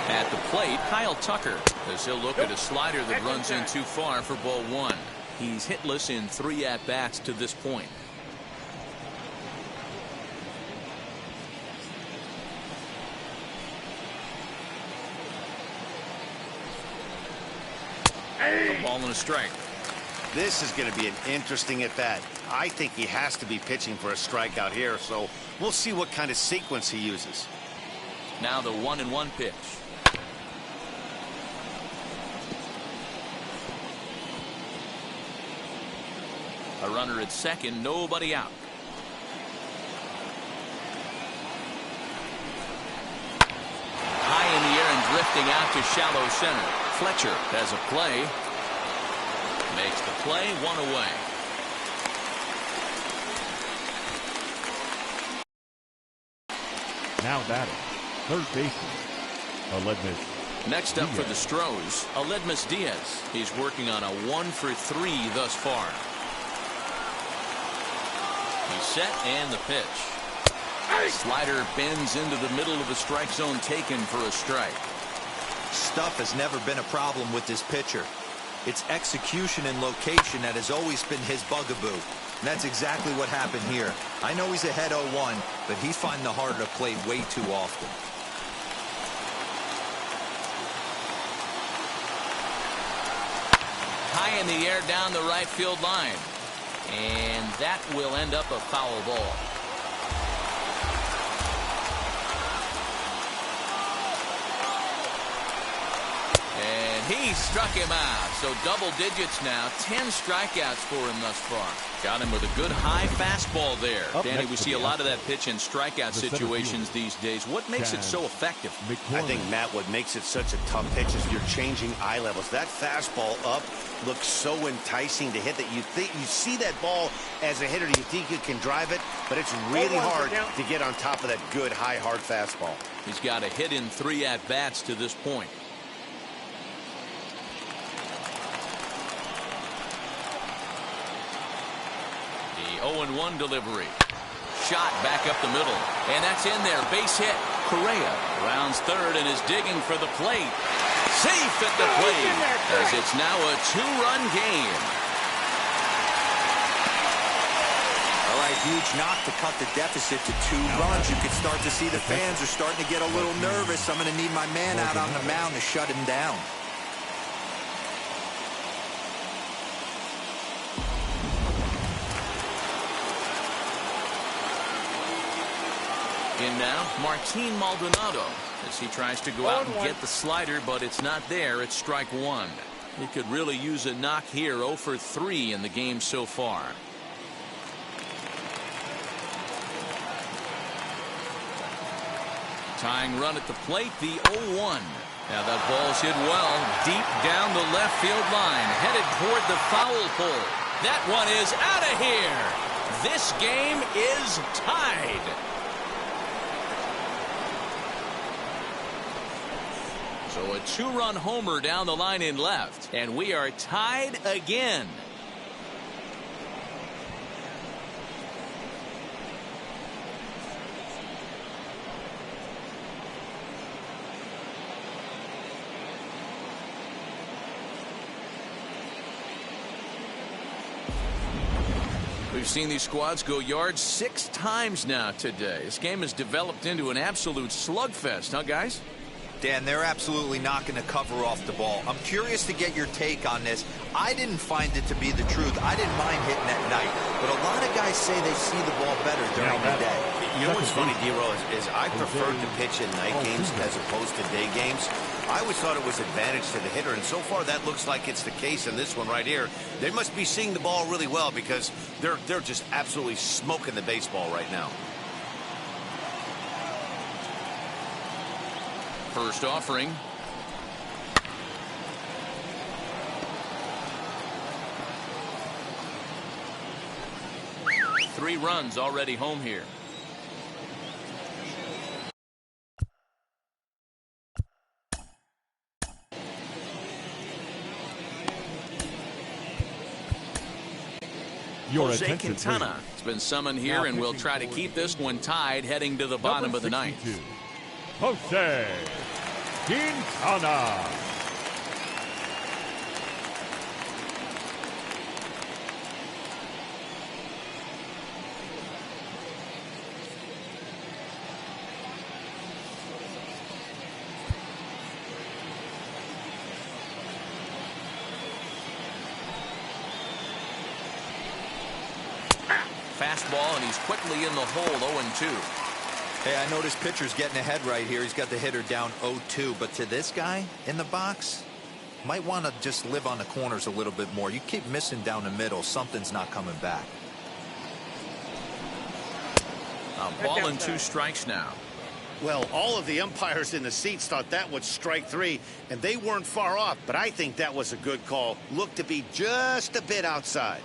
At the plate, Kyle Tucker, as he'll look at a slider that runs in too far for ball one. He's hitless in 3 at-bats to this point. A ball and a strike. This is going to be an interesting at-bat. I think he has to be pitching for a strikeout here, so we'll see what kind of sequence he uses. Now the 1-1 pitch. A runner at second, nobody out. High in the air and drifting out to shallow center. Fletcher has a play. Makes the play, 1 away. Now batting, third baseman, Aledmys. Next up for the Astros, Aledmys Diaz. He's working on a 1-for-3 thus far. He's set and the pitch. Slider bends into the middle of the strike zone, taken for a strike. Stuff has never been a problem with this pitcher. It's execution and location that has always been his bugaboo. And that's exactly what happened here. I know he's ahead 0-1, but he's finding the harder to play way too often. High in the air down the right field line. And that will end up a foul ball. And he struck him out. So double digits now. 10 strikeouts for him thus far. Got him with a good high fastball there. Danny, we see a lot of that pitch in strikeout situations these days. What makes it so effective? I think, Matt, what makes it such a tough pitch is you're changing eye levels. That fastball up looks so enticing to hit that you see that ball as a hitter, you think you can drive it, but it's really hard to get on top of that good high hard fastball. He's got a hit in 3 at-bats to this point. The 0-1 delivery. Shot back up the middle, and that's in there. Base hit. Correa rounds third and is digging for the plate. Safe at the plate, as it's now a 2-run game. All right, huge knock to cut the deficit to 2 runs. You can start to see the fans are starting to get a little nervous. I'm going to need my man out on the mound to shut him down. In now, Martin Maldonado, as he tries to go out and get the slider, but it's not there. It's strike 1. He could really use a knock here. 0 for 3 in the game so far. Tying run at the plate, the 0-1. Now that ball's hit well, deep down the left field line, headed toward the foul pole. That one is out of here. This game is tied. So a 2-run homer down the line in left, and we are tied again. We've seen these squads go yards 6 times now today. This game has developed into an absolute slugfest, huh, guys? Dan, they're absolutely not going to cover off the ball. I'm curious to get your take on this. I didn't find it to be the truth. I didn't mind hitting at night, but a lot of guys say they see the ball better during the day. You know what's funny, D-Row, is I preferred to pitch in night games as opposed to day games. I always thought it was advantage to the hitter, and so far that looks like it's the case in this one right here. They must be seeing the ball really well because they're just absolutely smoking the baseball right now. First offering. Three runs already home here. Jose Quintana has been summoned here and will try to keep this one tied heading to the bottom of the ninth. Jose Quintana. Fastball, and he's quickly in the hole, 0-2. Hey, I noticed pitcher's getting ahead right here. He's got the hitter down 0-2, but to this guy in the box, might want to just live on the corners a little bit more. You keep missing down the middle, something's not coming back. A ball and 2 strikes now. Well, all of the umpires in the seats thought that was strike 3, and they weren't far off, but I think that was a good call. Looked to be just a bit outside.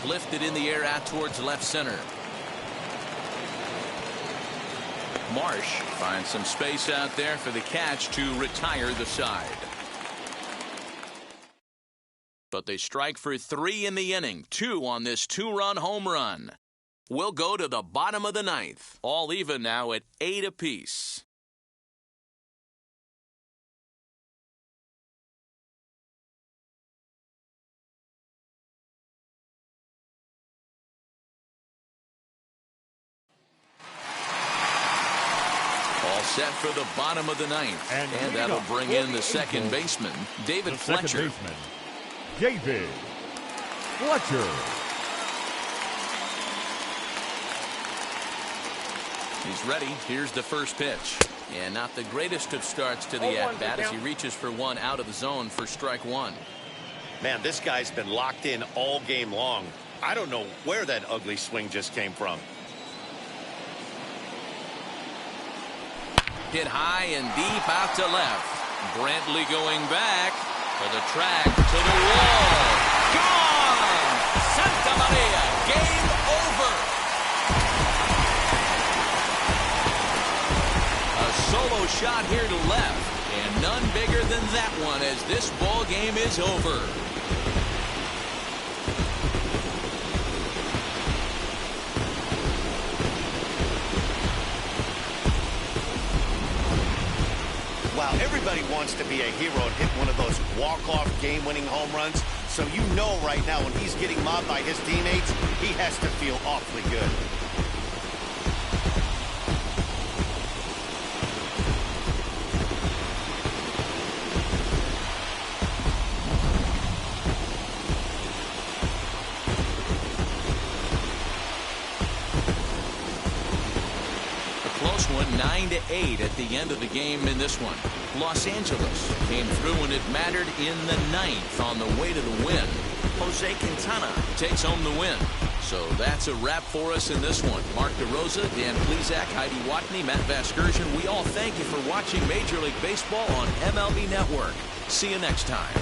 Lifted in the air out towards left center. Marsh finds some space out there for the catch to retire the side. But they strike for 3 in the inning, 2 on this 2-run home run. We'll go to the bottom of the ninth. All even now at 8 apiece. Set for the bottom of the ninth. And that'll bring in the second baseman, David Fletcher. David Fletcher. He's ready. Here's the first pitch. And not the greatest of starts to the at-bat as he reaches for one out of the zone for strike 1. Man, this guy's been locked in all game long. I don't know where that ugly swing just came from. Hit high and deep out to left. Brantley going back for the track to the wall. Gone! Santa Maria, game over. A solo shot here to left, and none bigger than that one as this ball game is over. Wow, everybody wants to be a hero and hit one of those walk-off game-winning home runs. So you know right now when he's getting mobbed by his teammates, he has to feel awfully good. Close one, 9-8 at the end of the game in this one. Los Angeles came through when it mattered in the ninth on the way to the win. Jose Quintana takes home the win. So that's a wrap for us in this one. Mark DeRosa, Dan Plesac, Heidi Watney, Matt Vasgersian. We all thank you for watching Major League Baseball on MLB Network. See you next time.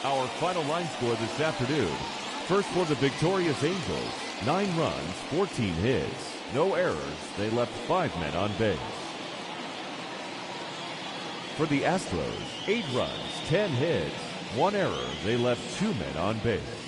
Our final line score this afternoon. First for the victorious Angels, 9 runs, 14 hits, no errors. They left 5 men on base. For the Astros, 8 runs, 10 hits, 1 error. They left 2 men on base.